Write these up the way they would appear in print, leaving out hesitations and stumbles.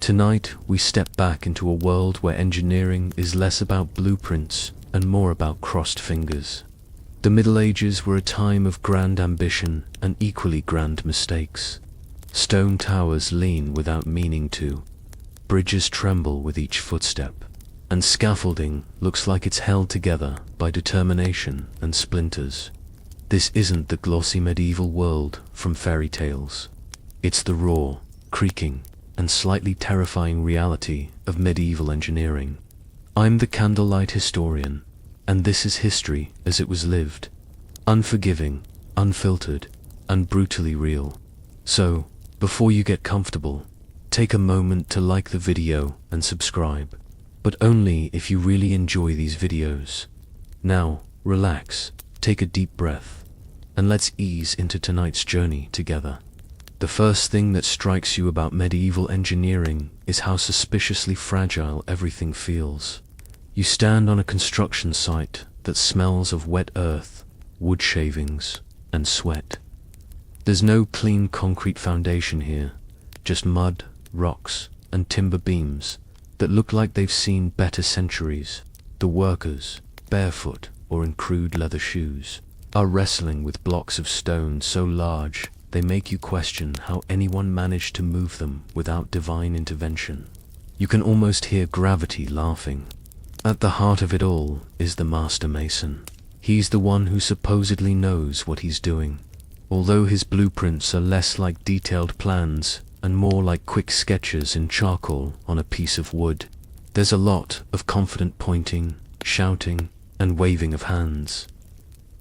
Tonight, we step back into a world where engineering is less about blueprints and more about crossed fingers. The Middle Ages were a time of grand ambition and equally grand mistakes. Stone towers lean without meaning to, bridges tremble with each footstep, and scaffolding looks like it's held together by determination and splinters. This isn't the glossy medieval world from fairy tales. It's the raw, creaking, and slightly terrifying reality of medieval engineering. I'm the candlelight historian, and this is history as it was lived. Unforgiving, unfiltered, and brutally real. So, before you get comfortable, take a moment to like the video and subscribe, but only if you really enjoy these videos. Now, relax, take a deep breath, and let's ease into tonight's journey together. The first thing that strikes you about medieval engineering is how suspiciously fragile everything feels. You stand on a construction site that smells of wet earth, wood shavings, and sweat. There's no clean concrete foundation here, just mud, rocks, and timber beams that look like they've seen better centuries. The workers, barefoot or in crude leather shoes, are wrestling with blocks of stone so large they make you question how anyone managed to move them without divine intervention. You can almost hear gravity laughing. At the heart of it all is the master mason. He's the one who supposedly knows what he's doing, although his blueprints are less like detailed plans and more like quick sketches in charcoal on a piece of wood. There's a lot of confident pointing, shouting, and waving of hands.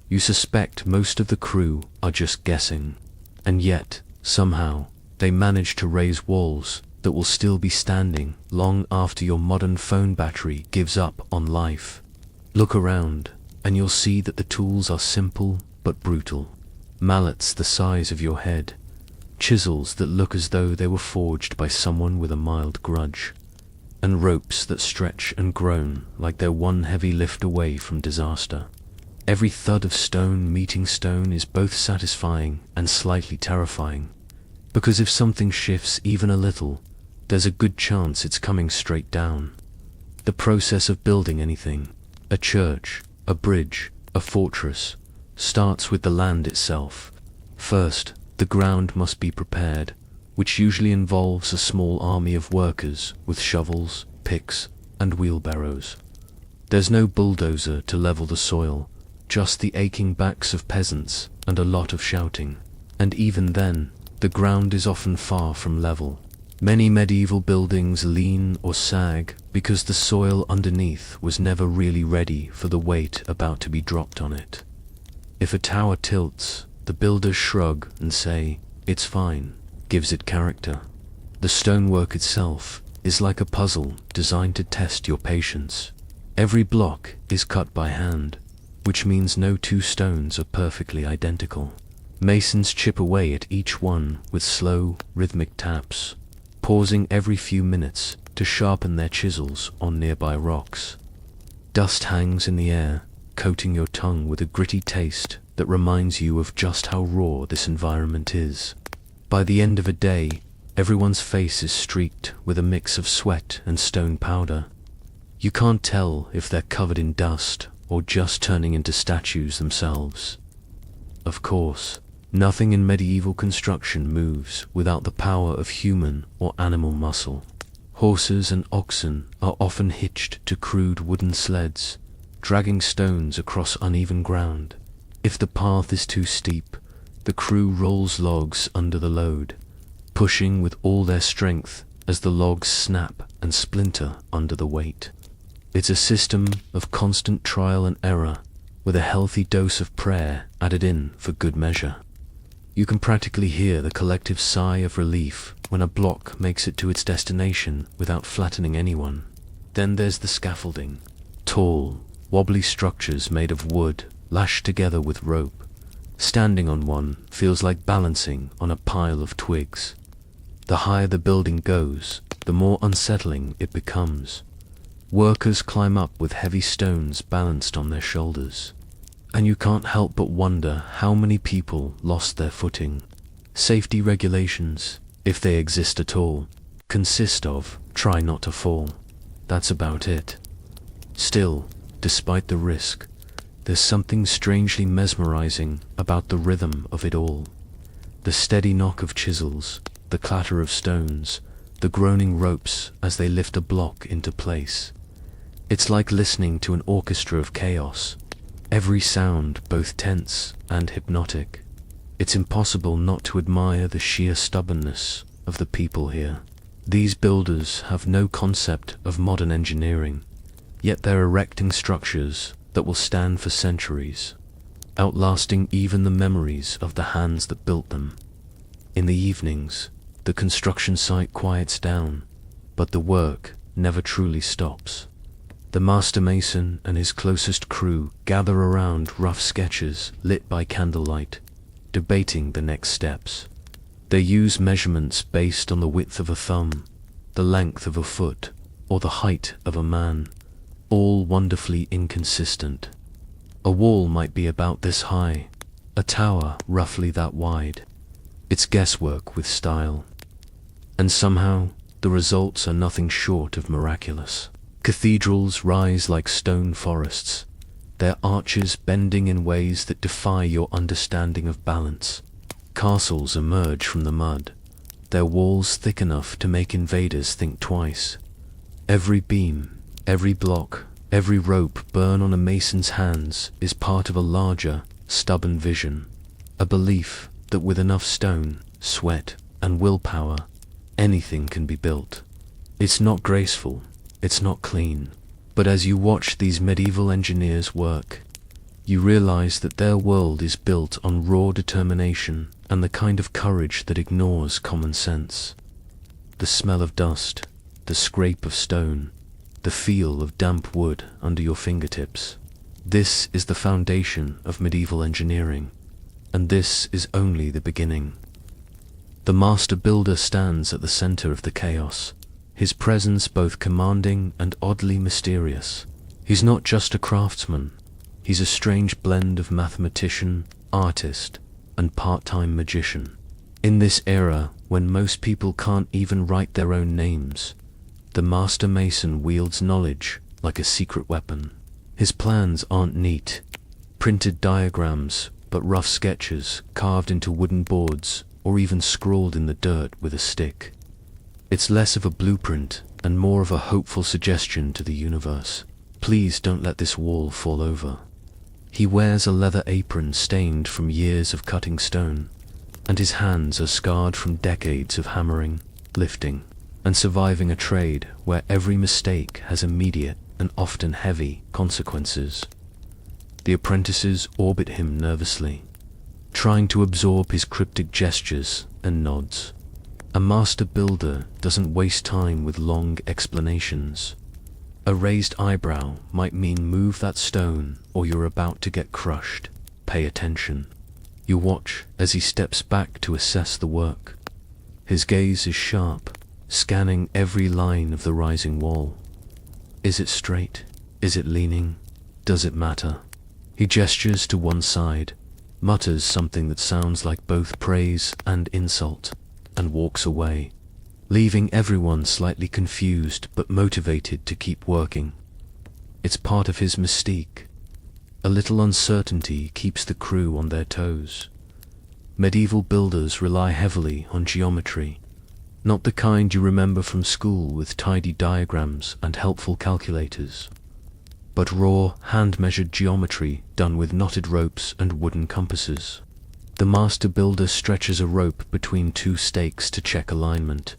You suspect most of the crew are just guessing, and yet, somehow, they manage to raise walls that will still be standing long after your modern phone battery gives up on life. Look around, and you'll see that the tools are simple but brutal. Mallets the size of your head, chisels that look as though they were forged by someone with a mild grudge, and ropes that stretch and groan like they're one heavy lift away from disaster. Every thud of stone meeting stone is both satisfying and slightly terrifying, because if something shifts even a little, there's a good chance it's coming straight down. The process of building anything, a church, a bridge, a fortress, starts with the land itself. First, the ground must be prepared, which usually involves a small army of workers with shovels, picks, and wheelbarrows. There's no bulldozer to level the soil, just the aching backs of peasants and a lot of shouting. And even then, the ground is often far from level. Many medieval buildings lean or sag because the soil underneath was never really ready for the weight about to be dropped on it. If a tower tilts, the builders shrug and say, "It's fine," gives it character. The stonework itself is like a puzzle designed to test your patience. Every block is cut by hand, which means no two stones are perfectly identical. Masons chip away at each one with slow, rhythmic taps, pausing every few minutes to sharpen their chisels on nearby rocks. Dust hangs in the air, coating your tongue with a gritty taste that reminds you of just how raw this environment is. By the end of a day, everyone's face is streaked with a mix of sweat and stone powder. You can't tell if they're covered in dust or just turning into statues themselves. Of course, nothing in medieval construction moves without the power of human or animal muscle. Horses and oxen are often hitched to crude wooden sleds, dragging stones across uneven ground. If the path is too steep, the crew rolls logs under the load, pushing with all their strength as the logs snap and splinter under the weight. It's a system of constant trial and error, with a healthy dose of prayer added in for good measure. You can practically hear the collective sigh of relief when a block makes it to its destination without flattening anyone. Then there's the scaffolding. Tall, wobbly structures made of wood, lashed together with rope. Standing on one feels like balancing on a pile of twigs. The higher the building goes, the more unsettling it becomes. Workers climb up with heavy stones balanced on their shoulders, and you can't help but wonder how many people lost their footing. Safety regulations, if they exist at all, consist of try not to fall. That's about it. Still, despite the risk, there's something strangely mesmerizing about the rhythm of it all. The steady knock of chisels, the clatter of stones, the groaning ropes as they lift a block into place. It's like listening to an orchestra of chaos, every sound both tense and hypnotic. It's impossible not to admire the sheer stubbornness of the people here. These builders have no concept of modern engineering, yet they're erecting structures that will stand for centuries, outlasting even the memories of the hands that built them. In the evenings, the construction site quiets down, but the work never truly stops. The master mason and his closest crew gather around rough sketches lit by candlelight, debating the next steps. They use measurements based on the width of a thumb, the length of a foot, or the height of a man, all wonderfully inconsistent. A wall might be about this high, a tower roughly that wide. It's guesswork with style. And somehow, the results are nothing short of miraculous. Cathedrals rise like stone forests, their arches bending in ways that defy your understanding of balance. Castles emerge from the mud, their walls thick enough to make invaders think twice. Every beam, every block, every rope burn on a mason's hands is part of a larger, stubborn vision, a belief that with enough stone, sweat, and willpower, anything can be built. It's not graceful, it's not clean, but as you watch these medieval engineers work, you realize that their world is built on raw determination and the kind of courage that ignores common sense. The smell of dust, the scrape of stone, the feel of damp wood under your fingertips. This is the foundation of medieval engineering, and this is only the beginning. The master builder stands at the center of the chaos, his presence both commanding and oddly mysterious. He's not just a craftsman, he's a strange blend of mathematician, artist, and part-time magician. In this era, when most people can't even write their own names, the master mason wields knowledge like a secret weapon. His plans aren't neat, printed diagrams, but rough sketches carved into wooden boards or even scrawled in the dirt with a stick. It's less of a blueprint and more of a hopeful suggestion to the universe. Please don't let this wall fall over. He wears a leather apron stained from years of cutting stone, and his hands are scarred from decades of hammering, lifting, and surviving a trade where every mistake has immediate and often heavy consequences. The apprentices orbit him nervously, trying to absorb his cryptic gestures and nods. A master builder doesn't waste time with long explanations. A raised eyebrow might mean move that stone or you're about to get crushed. Pay attention. You watch as he steps back to assess the work. His gaze is sharp, scanning every line of the rising wall. Is it straight? Is it leaning? Does it matter? He gestures to one side, mutters something that sounds like both praise and insult, and walks away, leaving everyone slightly confused but motivated to keep working. It's part of his mystique. A little uncertainty keeps the crew on their toes. Medieval builders rely heavily on geometry, not the kind you remember from school with tidy diagrams and helpful calculators, but raw, hand-measured geometry done with knotted ropes and wooden compasses. The master builder stretches a rope between two stakes to check alignment,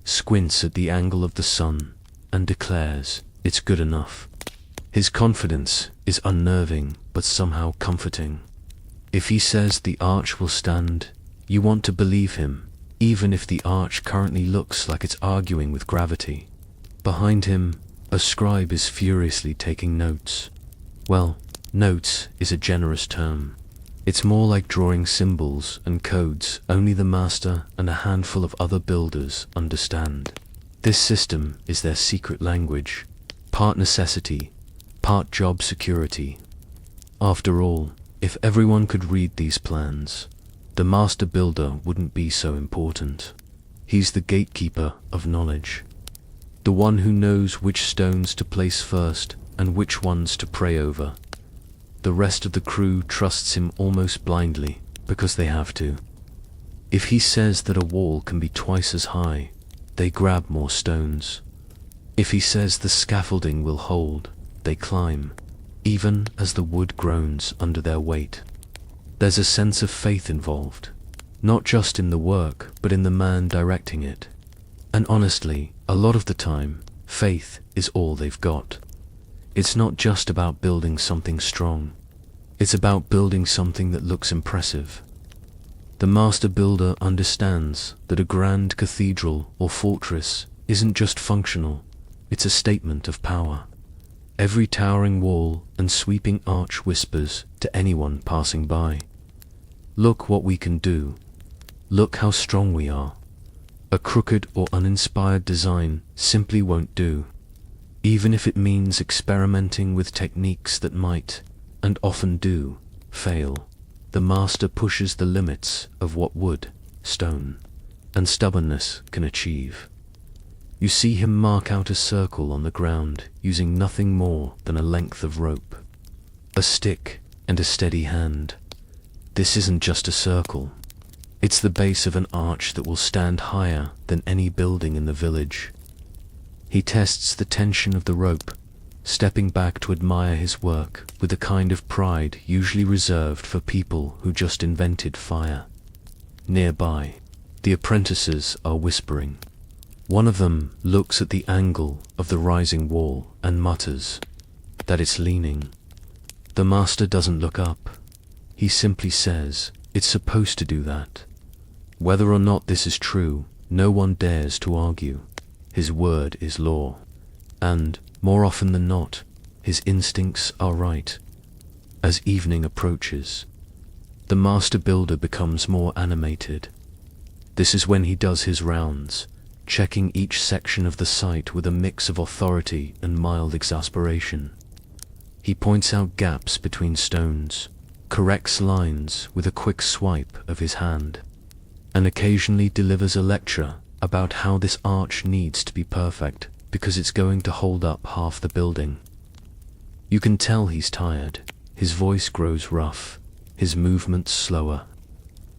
squints at the angle of the sun, and declares, "It's good enough." His confidence is unnerving but somehow comforting. If he says the arch will stand, you want to believe him, even if the arch currently looks like it's arguing with gravity. Behind him, a scribe is furiously taking notes. Well, notes is a generous term. It's more like drawing symbols and codes only the master and a handful of other builders understand. This system is their secret language, part necessity, part job security. After all, if everyone could read these plans, the master builder wouldn't be so important. He's the gatekeeper of knowledge, the one who knows which stones to place first and which ones to pray over. The rest of the crew trusts him almost blindly because they have to. If he says that a wall can be twice as high, they grab more stones. If he says the scaffolding will hold, they climb, even as the wood groans under their weight. There's a sense of faith involved, not just in the work, but in the man directing it. And honestly, a lot of the time, faith is all they've got. It's not just about building something strong. It's about building something that looks impressive. The master builder understands that a grand cathedral or fortress isn't just functional, it's a statement of power. Every towering wall and sweeping arch whispers to anyone passing by, "Look what we can do. Look how strong we are." A crooked or uninspired design simply won't do, even if it means experimenting with techniques that might, and often do, fail. The master pushes the limits of what wood, stone, and stubbornness can achieve. You see him mark out a circle on the ground using nothing more than a length of rope, a stick, and a steady hand. This isn't just a circle. It's the base of an arch that will stand higher than any building in the village. He tests the tension of the rope, stepping back to admire his work with a kind of pride usually reserved for people who just invented fire. Nearby, the apprentices are whispering. One of them looks at the angle of the rising wall and mutters that it's leaning. The master doesn't look up. He simply says, "It's supposed to do that." Whether or not this is true, no one dares to argue. His word is law. And, more often than not, his instincts are right. As evening approaches, the master builder becomes more animated. This is when he does his rounds, checking each section of the site with a mix of authority and mild exasperation. He points out gaps between stones, corrects lines with a quick swipe of his hand, and occasionally delivers a lecture about how this arch needs to be perfect because it's going to hold up half the building. You can tell he's tired. His voice grows rough, his movements slower.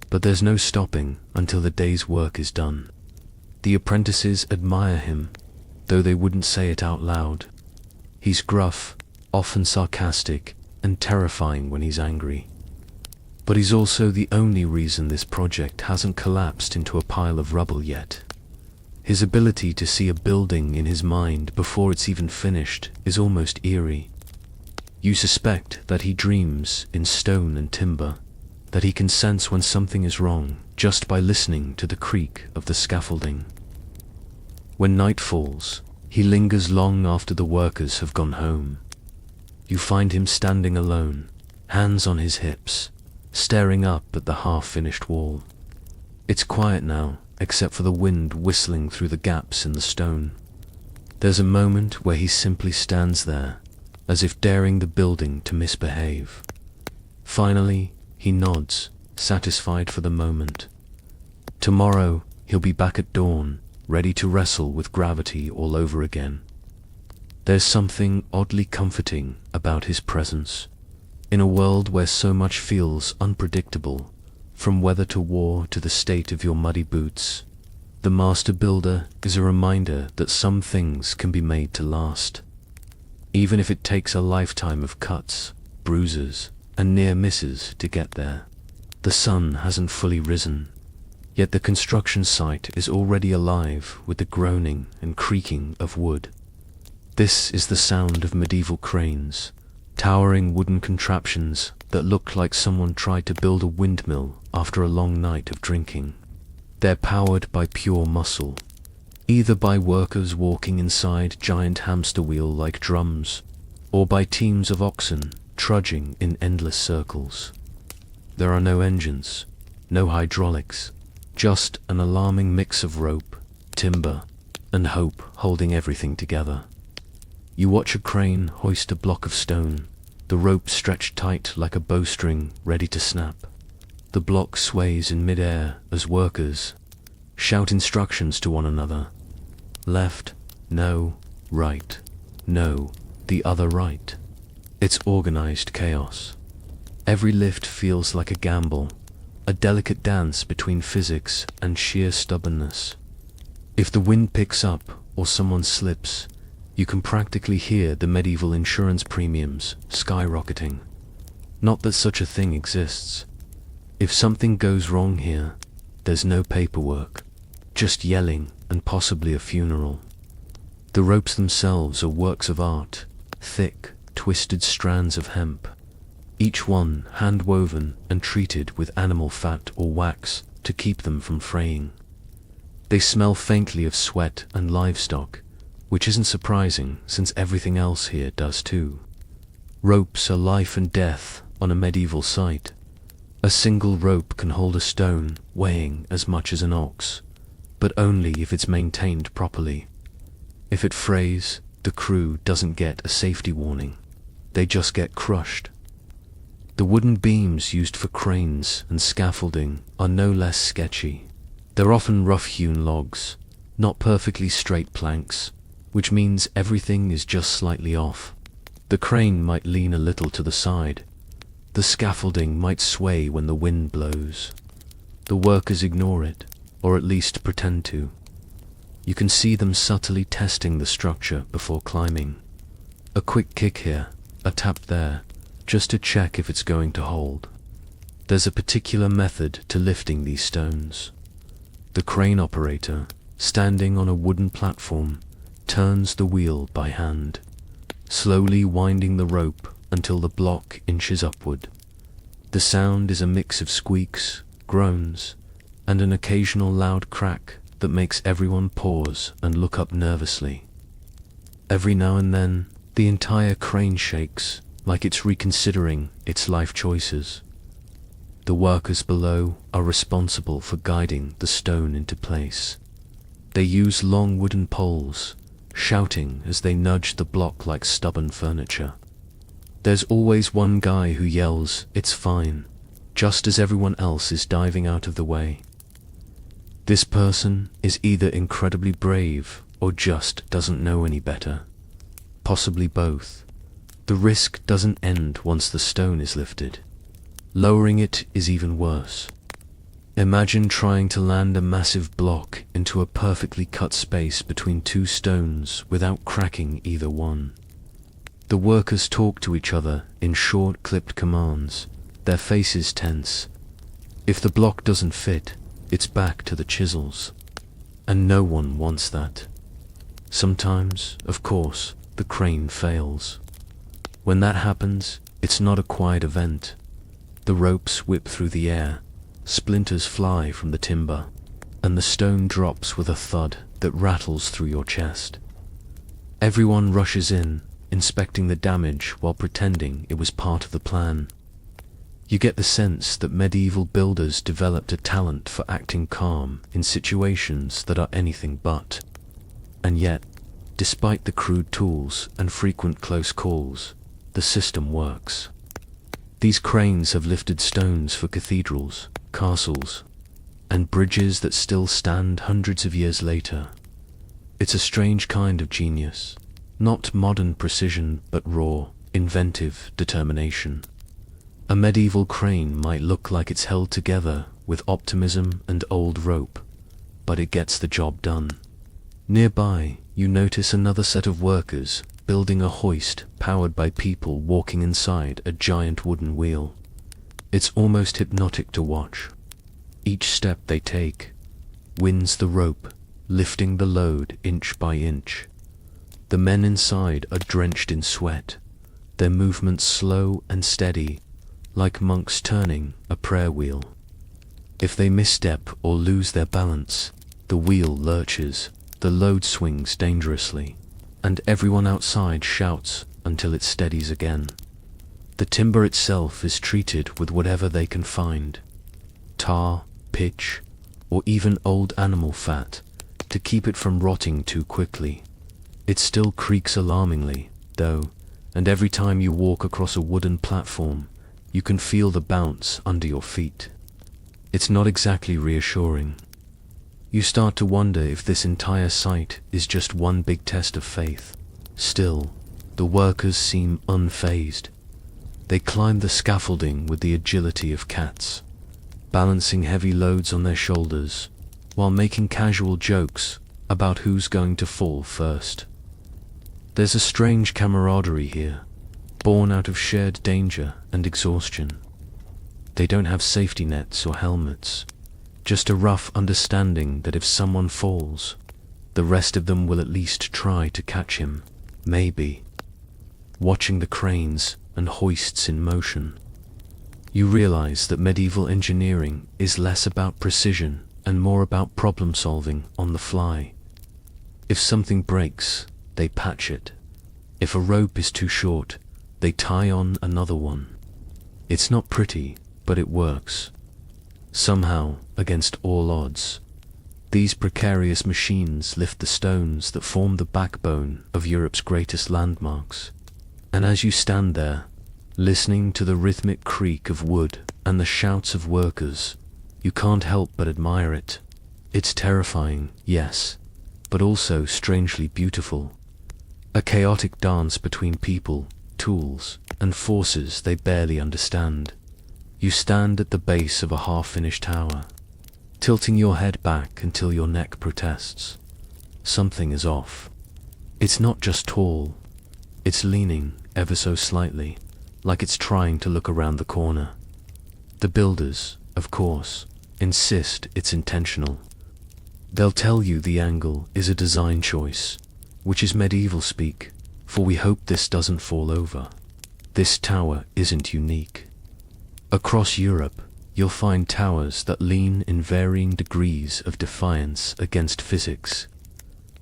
But there's no stopping until the day's work is done. The apprentices admire him, though they wouldn't say it out loud. He's gruff, often sarcastic, and terrifying when he's angry. But he's also the only reason this project hasn't collapsed into a pile of rubble yet. His ability to see a building in his mind before it's even finished is almost eerie. You suspect that he dreams in stone and timber, that he can sense when something is wrong just by listening to the creak of the scaffolding. When night falls, he lingers long after the workers have gone home. You find him standing alone, hands on his hips, staring up at the half-finished wall. It's quiet now, except for the wind whistling through the gaps in the stone. There's a moment where he simply stands there, as if daring the building to misbehave. Finally, he nods, satisfied for the moment. Tomorrow, he'll be back at dawn, ready to wrestle with gravity all over again. There's something oddly comforting about his presence. In a world where so much feels unpredictable, from weather to war to the state of your muddy boots, the master builder is a reminder that some things can be made to last. Even if it takes a lifetime of cuts, bruises, and near misses to get there. The sun hasn't fully risen, yet the construction site is already alive with the groaning and creaking of wood. This is the sound of medieval cranes, towering wooden contraptions that look like someone tried to build a windmill after a long night of drinking. They're powered by pure muscle, either by workers walking inside giant hamster wheel-like drums, or by teams of oxen trudging in endless circles. There are no engines, no hydraulics, just an alarming mix of rope, timber, and hope holding everything together. You watch a crane hoist a block of stone, the rope stretched tight like a bowstring ready to snap. The block sways in midair as workers, shout instructions to one another. Left, no, right, no, the other right. It's organized chaos. Every lift feels like a gamble, a delicate dance between physics and sheer stubbornness. If the wind picks up or someone slips, you can practically hear the medieval insurance premiums skyrocketing. Not that such a thing exists. If something goes wrong here, there's no paperwork, just yelling and possibly a funeral. The ropes themselves are works of art, thick, twisted strands of hemp, each one hand-woven and treated with animal fat or wax to keep them from fraying. They smell faintly of sweat and livestock, which isn't surprising since everything else here does too. Ropes are life and death on a medieval site. A single rope can hold a stone weighing as much as an ox, but only if it's maintained properly. If it frays, the crew doesn't get a safety warning. They just get crushed. The wooden beams used for cranes and scaffolding are no less sketchy. They're often rough-hewn logs, not perfectly straight planks, which means everything is just slightly off. The crane might lean a little to the side. The scaffolding might sway when the wind blows. The workers ignore it, or at least pretend to. You can see them subtly testing the structure before climbing. A quick kick here, a tap there, just to check if it's going to hold. There's a particular method to lifting these stones. The crane operator, standing on a wooden platform, turns the wheel by hand, slowly winding the rope until the block inches upward. The sound is a mix of squeaks, groans, and an occasional loud crack that makes everyone pause and look up nervously. Every now and then, the entire crane shakes, like it's reconsidering its life choices. The workers below are responsible for guiding the stone into place. They use long wooden poles, shouting as they nudge the block like stubborn furniture. There's always one guy who yells, "It's fine," just as everyone else is diving out of the way. This person is either incredibly brave or just doesn't know any better. Possibly both. The risk doesn't end once the stone is lifted. Lowering it is even worse. Imagine trying to land a massive block into a perfectly cut space between two stones without cracking either one. The workers talk to each other in short, clipped commands, their faces tense. If the block doesn't fit, it's back to the chisels. And no one wants that. Sometimes, of course, the crane fails. When that happens, it's not a quiet event. The ropes whip through the air, splinters fly from the timber, and the stone drops with a thud that rattles through your chest. Everyone rushes in, inspecting the damage while pretending it was part of the plan. You get the sense that medieval builders developed a talent for acting calm in situations that are anything but. And yet, despite the crude tools and frequent close calls, the system works. These cranes have lifted stones for cathedrals, castles, and bridges that still stand hundreds of years later. It's a strange kind of genius, not modern precision but raw, inventive determination. A medieval crane might look like it's held together with optimism and old rope, but it gets the job done. Nearby, you notice another set of workers building a hoist powered by people walking inside a giant wooden wheel. It's almost hypnotic to watch. Each step they take wins the rope, lifting the load inch by inch. The men inside are drenched in sweat, their movements slow and steady, like monks turning a prayer wheel. If they misstep or lose their balance, the wheel lurches, the load swings dangerously, and everyone outside shouts until it steadies again. The timber itself is treated with whatever they can find, tar, pitch, or even old animal fat, to keep it from rotting too quickly. It still creaks alarmingly, though, and every time you walk across a wooden platform, you can feel the bounce under your feet. It's not exactly reassuring. You start to wonder if this entire site is just one big test of faith. Still, the workers seem unfazed. They climb the scaffolding with the agility of cats, balancing heavy loads on their shoulders, while making casual jokes about who's going to fall first. There's a strange camaraderie here, born out of shared danger and exhaustion. They don't have safety nets or helmets, just a rough understanding that if someone falls, the rest of them will at least try to catch him, maybe. Watching the cranes and hoists in motion, you realize that medieval engineering is less about precision and more about problem solving on the fly. If something breaks, they patch it. If a rope is too short, they tie on another one. It's not pretty, but it works. Somehow, against all odds, these precarious machines lift the stones that form the backbone of Europe's greatest landmarks. And as you stand there, listening to the rhythmic creak of wood and the shouts of workers, you can't help but admire it. It's terrifying, yes, but also strangely beautiful. A chaotic dance between people, tools, and forces they barely understand. You stand at the base of a half-finished tower, tilting your head back until your neck protests. Something is off. It's not just tall, it's leaning ever so slightly, like it's trying to look around the corner. The builders, of course, insist it's intentional. They'll tell you the angle is a design choice, which is medieval speak, for we hope this doesn't fall over. This tower isn't unique. Across Europe, you'll find towers that lean in varying degrees of defiance against physics.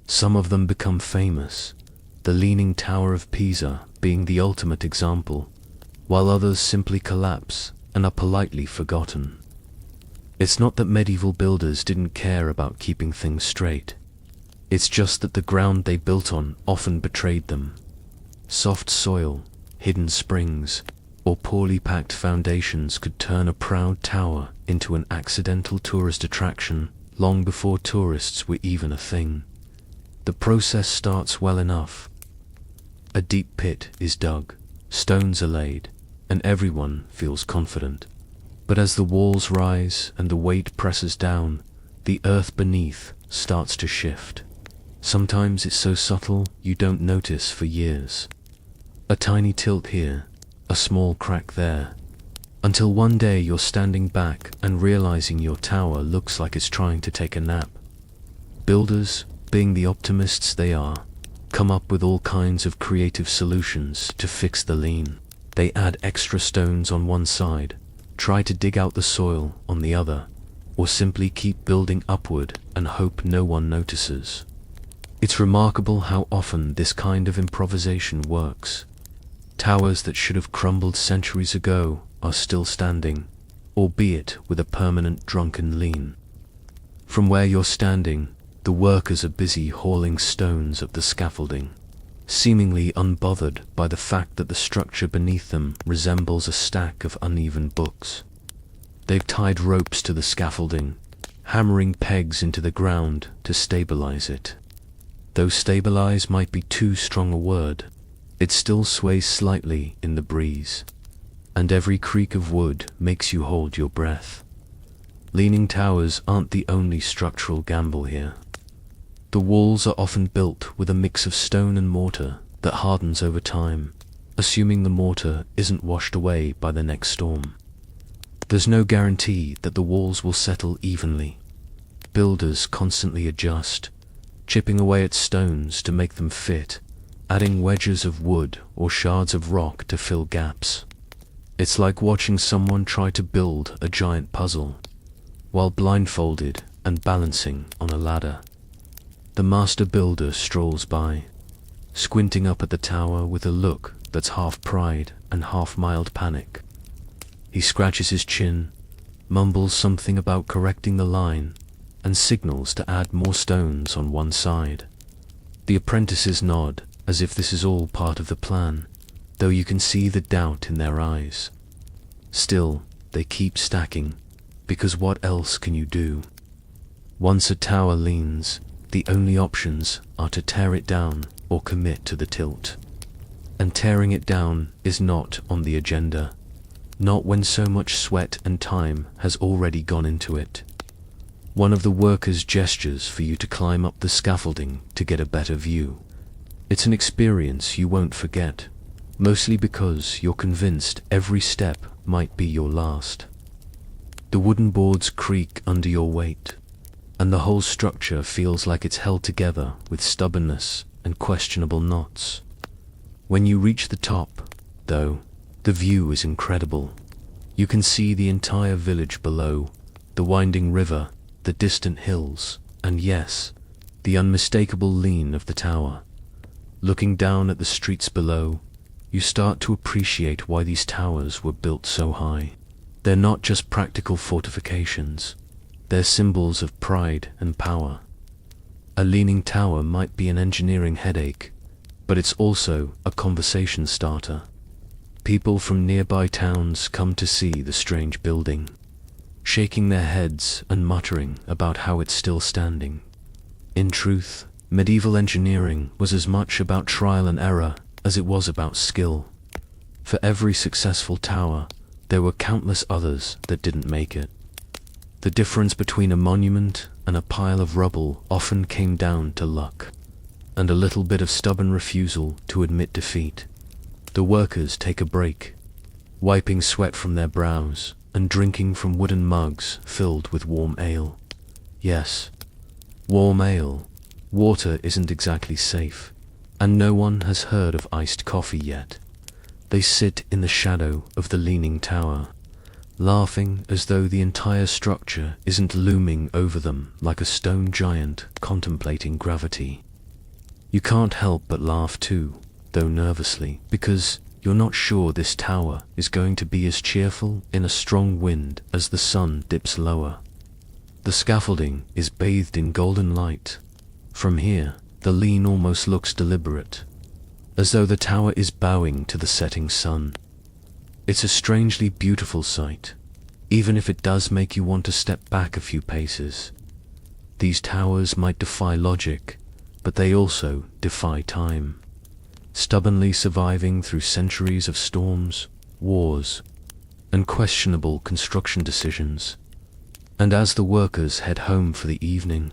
Some of them become famous, the Leaning Tower of Pisa being the ultimate example, while others simply collapse and are politely forgotten. It's not that medieval builders didn't care about keeping things straight. It's just that the ground they built on often betrayed them. Soft soil, hidden springs, or poorly packed foundations could turn a proud tower into an accidental tourist attraction long before tourists were even a thing. The process starts well enough. A deep pit is dug, stones are laid, and everyone feels confident. But as the walls rise and the weight presses down, the earth beneath starts to shift. Sometimes it's so subtle you don't notice for years. A tiny tilt here, a small crack there, until one day you're standing back and realizing your tower looks like it's trying to take a nap. Builders, being the optimists they are, come up with all kinds of creative solutions to fix the lean. They add extra stones on one side, try to dig out the soil on the other, or simply keep building upward and hope no one notices. It's remarkable how often this kind of improvisation works. Towers that should have crumbled centuries ago are still standing, albeit with a permanent drunken lean. From where you're standing, the workers are busy hauling stones up the scaffolding, seemingly unbothered by the fact that the structure beneath them resembles a stack of uneven books. They've tied ropes to the scaffolding, hammering pegs into the ground to stabilize it. Though stabilize might be too strong a word, it still sways slightly in the breeze, and every creak of wood makes you hold your breath. Leaning towers aren't the only structural gamble here. The walls are often built with a mix of stone and mortar that hardens over time, assuming the mortar isn't washed away by the next storm. There's no guarantee that the walls will settle evenly. Builders constantly adjust, chipping away at stones to make them fit, adding wedges of wood or shards of rock to fill gaps. It's like watching someone try to build a giant puzzle, while blindfolded and balancing on a ladder. The master builder strolls by, squinting up at the tower with a look that's half pride and half mild panic. He scratches his chin, mumbles something about correcting the line, and signals to add more stones on one side. The apprentices nod, as if this is all part of the plan, though you can see the doubt in their eyes. Still, they keep stacking, because what else can you do? Once a tower leans, the only options are to tear it down or commit to the tilt. And tearing it down is not on the agenda. Not when so much sweat and time has already gone into it. One of the workers gestures for you to climb up the scaffolding to get a better view. It's an experience you won't forget, mostly because you're convinced every step might be your last. The wooden boards creak under your weight, and the whole structure feels like it's held together with stubbornness and questionable knots. When you reach the top, though, the view is incredible. You can see the entire village below, the winding river, the distant hills, and yes, the unmistakable lean of the tower. Looking down at the streets below, you start to appreciate why these towers were built so high. They're not just practical fortifications, they're symbols of pride and power. A leaning tower might be an engineering headache, but it's also a conversation starter. People from nearby towns come to see the strange building, shaking their heads and muttering about how it's still standing. In truth, medieval engineering was as much about trial and error as it was about skill. For every successful tower, there were countless others that didn't make it. The difference between a monument and a pile of rubble often came down to luck, and a little bit of stubborn refusal to admit defeat. The workers take a break, wiping sweat from their brows and drinking from wooden mugs filled with warm ale. Yes, warm ale. Water isn't exactly safe, and no one has heard of iced coffee yet. They sit in the shadow of the leaning tower, laughing as though the entire structure isn't looming over them like a stone giant contemplating gravity. You can't help but laugh too, though nervously, because you're not sure this tower is going to be as cheerful in a strong wind as the sun dips lower. The scaffolding is bathed in golden light. From here, the lean almost looks deliberate, as though the tower is bowing to the setting sun. It's a strangely beautiful sight, even if it does make you want to step back a few paces. These towers might defy logic, but they also defy time, stubbornly surviving through centuries of storms, wars, and questionable construction decisions. And as the workers head home for the evening,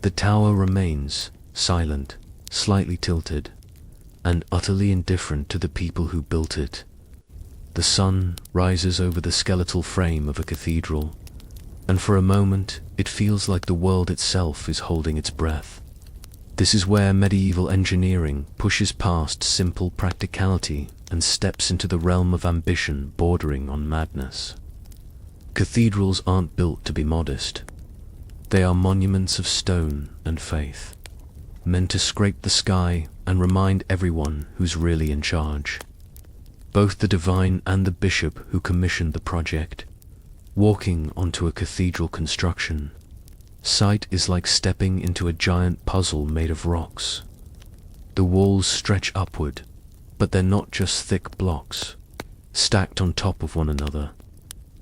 the tower remains silent, slightly tilted, and utterly indifferent to the people who built it. The sun rises over the skeletal frame of a cathedral, and for a moment it feels like the world itself is holding its breath. This is where medieval engineering pushes past simple practicality and steps into the realm of ambition bordering on madness. Cathedrals aren't built to be modest. They are monuments of stone and faith, meant to scrape the sky and remind everyone who's really in charge. Both the divine and the bishop who commissioned the project, walking onto a cathedral construction site is like stepping into a giant puzzle made of rocks. The walls stretch upward, but they're not just thick blocks, stacked on top of one another.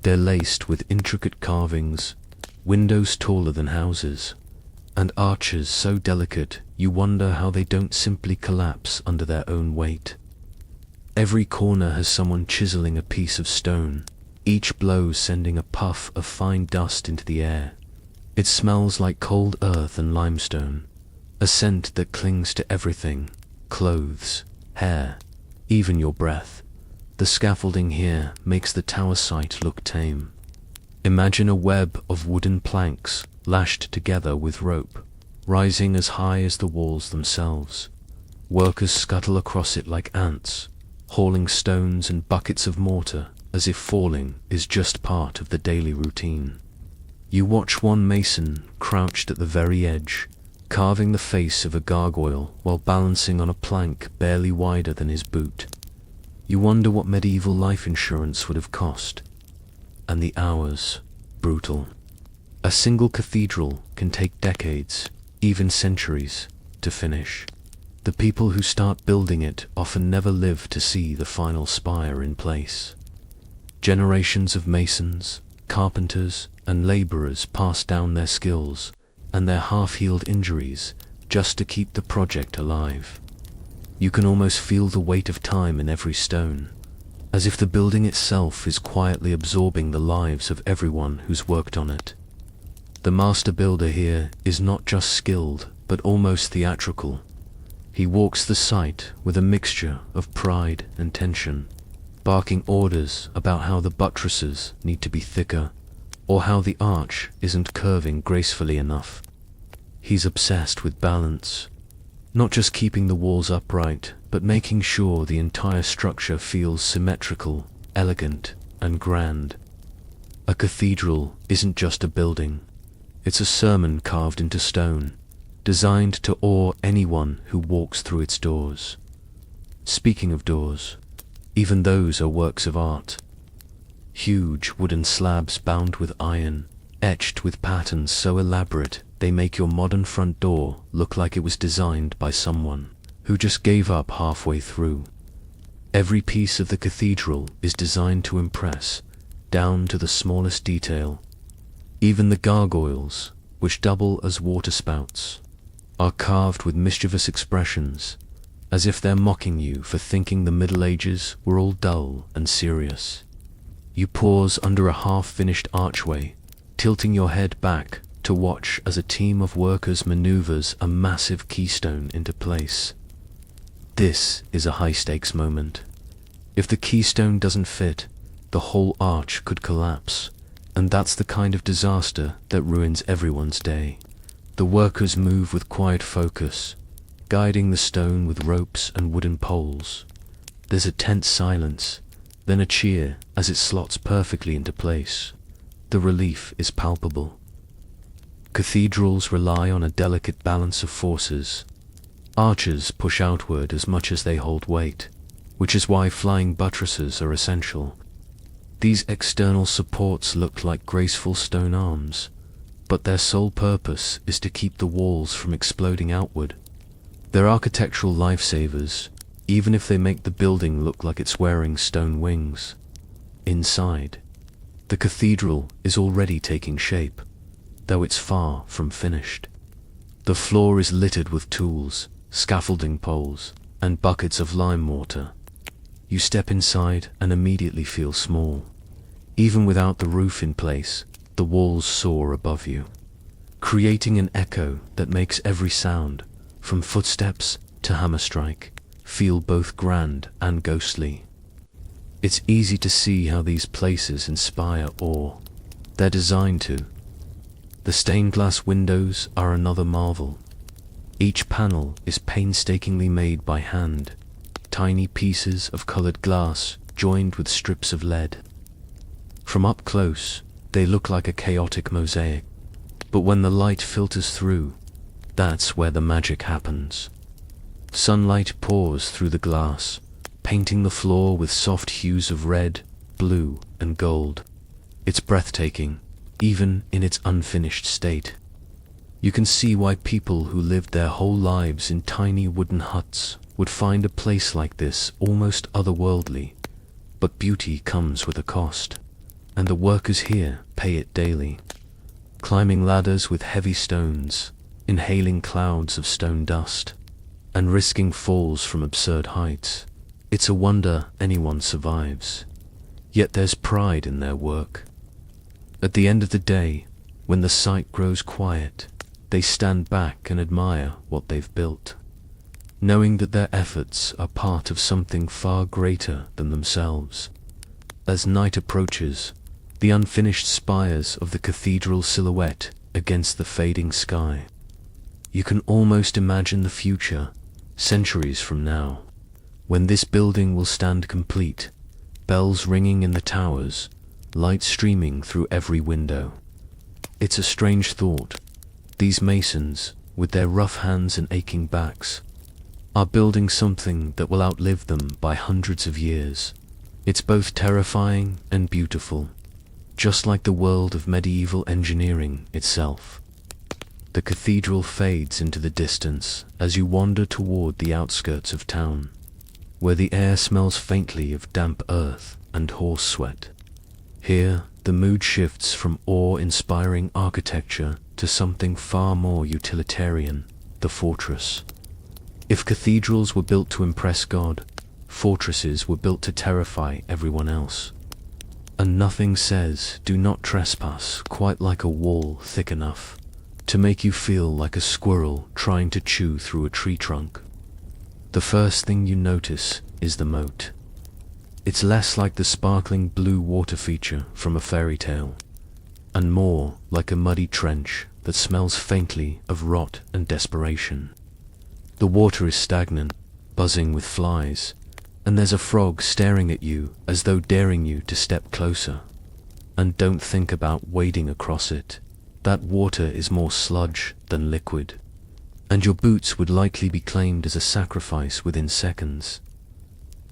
They're laced with intricate carvings, windows taller than houses, and arches so delicate you wonder how they don't simply collapse under their own weight. Every corner has someone chiseling a piece of stone, each blow sending a puff of fine dust into the air. It smells like cold earth and limestone, a scent that clings to everything: clothes, hair, even your breath. The scaffolding here makes the tower site look tame. Imagine a web of wooden planks lashed together with rope, rising as high as the walls themselves. Workers scuttle across it like ants, hauling stones and buckets of mortar as if falling is just part of the daily routine. You watch one mason crouched at the very edge, carving the face of a gargoyle while balancing on a plank barely wider than his boot. You wonder what medieval life insurance would have cost. And the hours, brutal. A single cathedral can take decades, even centuries, to finish. The people who start building it often never live to see the final spire in place. Generations of masons, carpenters, and laborers pass down their skills, and their half-healed injuries just to keep the project alive. You can almost feel the weight of time in every stone, as if the building itself is quietly absorbing the lives of everyone who's worked on it. The master builder here is not just skilled, but almost theatrical. He walks the site with a mixture of pride and tension, barking orders about how the buttresses need to be thicker, or how the arch isn't curving gracefully enough. He's obsessed with balance, not just keeping the walls upright, but making sure the entire structure feels symmetrical, elegant, and grand. A cathedral isn't just a building. It's a sermon carved into stone, designed to awe anyone who walks through its doors. Speaking of doors, even those are works of art. Huge wooden slabs bound with iron, etched with patterns so elaborate they make your modern front door look like it was designed by someone who just gave up halfway through. Every piece of the cathedral is designed to impress, down to the smallest detail. Even the gargoyles, which double as waterspouts, are carved with mischievous expressions, as if they're mocking you for thinking the Middle Ages were all dull and serious. You pause under a half-finished archway, tilting your head back to watch as a team of workers maneuvers a massive keystone into place. This is a high-stakes moment. If the keystone doesn't fit, the whole arch could collapse, and that's the kind of disaster that ruins everyone's day. The workers move with quiet focus, guiding the stone with ropes and wooden poles. There's a tense silence, then a cheer as it slots perfectly into place. The relief is palpable. Cathedrals rely on a delicate balance of forces. Arches push outward as much as they hold weight, which is why flying buttresses are essential. These external supports look like graceful stone arms, but their sole purpose is to keep the walls from exploding outward. They're architectural lifesavers, even if they make the building look like it's wearing stone wings. Inside, the cathedral is already taking shape, though it's far from finished. The floor is littered with tools, scaffolding poles, and buckets of lime mortar. You step inside and immediately feel small. Even without the roof in place, the walls soar above you, creating an echo that makes every sound, from footsteps to hammer strike, feel both grand and ghostly. It's easy to see how these places inspire awe. They're designed to. The stained glass windows are another marvel. Each panel is painstakingly made by hand, tiny pieces of colored glass joined with strips of lead. From up close, they look like a chaotic mosaic, but when the light filters through, that's where the magic happens. Sunlight pours through the glass, painting the floor with soft hues of red, blue, and gold. It's breathtaking, even in its unfinished state. You can see why people who lived their whole lives in tiny wooden huts would find a place like this almost otherworldly. But beauty comes with a cost, and the workers here pay it daily. Climbing ladders with heavy stones, inhaling clouds of stone dust, and risking falls from absurd heights. It's a wonder anyone survives. Yet there's pride in their work. At the end of the day, when the site grows quiet, they stand back and admire what they've built, knowing that their efforts are part of something far greater than themselves. As night approaches, the unfinished spires of the cathedral silhouette against the fading sky. You can almost imagine the future, centuries from now, when this building will stand complete, bells ringing in the towers, light streaming through every window. It's a strange thought. These masons, with their rough hands and aching backs, are building something that will outlive them by hundreds of years. It's both terrifying and beautiful, just like the world of medieval engineering itself. The cathedral fades into the distance as you wander toward the outskirts of town, where the air smells faintly of damp earth and horse sweat. Here, the mood shifts from awe-inspiring architecture to something far more utilitarian, the fortress. If cathedrals were built to impress God, fortresses were built to terrify everyone else. And nothing says "do not trespass" quite like a wall thick enough to make you feel like a squirrel trying to chew through a tree trunk. The first thing you notice is the moat. It's less like the sparkling blue water feature from a fairy tale, and more like a muddy trench that smells faintly of rot and desperation. The water is stagnant, buzzing with flies, and there's a frog staring at you as though daring you to step closer. And don't think about wading across it. That water is more sludge than liquid, and your boots would likely be claimed as a sacrifice within seconds.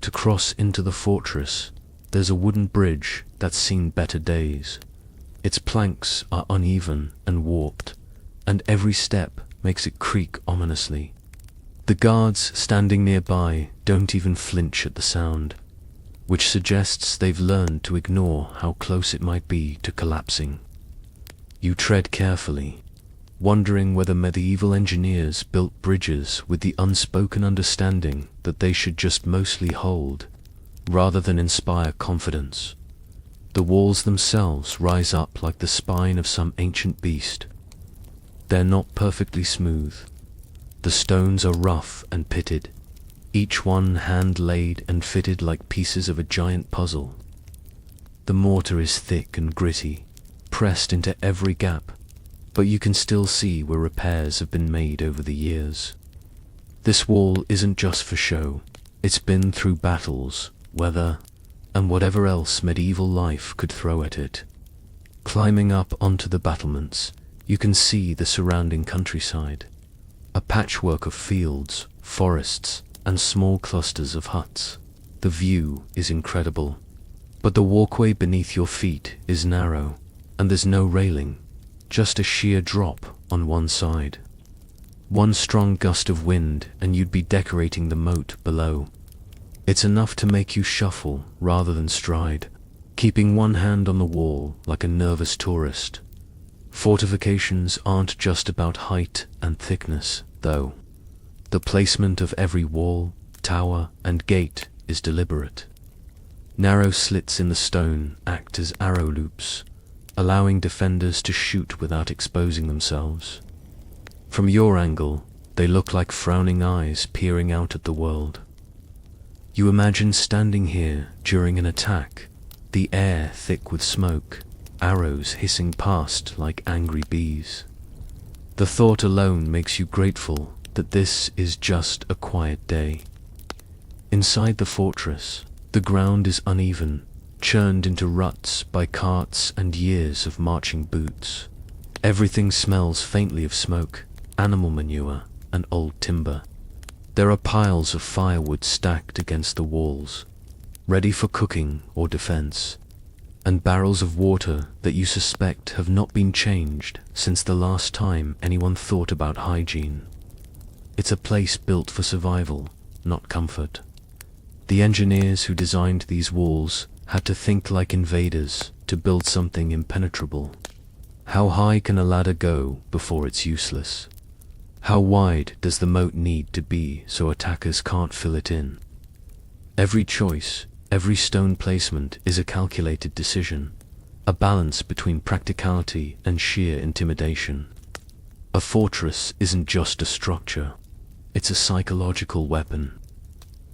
To cross into the fortress, there's a wooden bridge that's seen better days. Its planks are uneven and warped, and every step makes it creak ominously. The guards standing nearby don't even flinch at the sound, which suggests they've learned to ignore how close it might be to collapsing. You tread carefully, wondering whether medieval engineers built bridges with the unspoken understanding that they should just mostly hold, rather than inspire confidence. The walls themselves rise up like the spine of some ancient beast. They're not perfectly smooth. The stones are rough and pitted, each one hand-laid and fitted like pieces of a giant puzzle. The mortar is thick and gritty, pressed into every gap, but you can still see where repairs have been made over the years. This wall isn't just for show. It's been through battles, weather, and whatever else medieval life could throw at it. Climbing up onto the battlements, you can see the surrounding countryside. A patchwork of fields, forests, and small clusters of huts. The view is incredible, but the walkway beneath your feet is narrow, and there's no railing, just a sheer drop on one side. One strong gust of wind and you'd be decorating the moat below. It's enough to make you shuffle rather than stride, keeping one hand on the wall like a nervous tourist. Fortifications aren't just about height and thickness, though. The placement of every wall, tower, and gate is deliberate. Narrow slits in the stone act as arrow loops, allowing defenders to shoot without exposing themselves. From your angle, they look like frowning eyes peering out at the world. You imagine standing here during an attack, the air thick with smoke, arrows hissing past like angry bees. The thought alone makes you grateful that this is just a quiet day. Inside the fortress, the ground is uneven, churned into ruts by carts and years of marching boots. Everything smells faintly of smoke, animal manure, and old timber. There are piles of firewood stacked against the walls, ready for cooking or defense, and barrels of water that you suspect have not been changed since the last time anyone thought about hygiene. It's a place built for survival, not comfort. The engineers who designed these walls had to think like invaders to build something impenetrable. How high can a ladder go before it's useless? How wide does the moat need to be so attackers can't fill it in? Every choice, every stone placement is a calculated decision, a balance between practicality and sheer intimidation. A fortress isn't just a structure, it's a psychological weapon.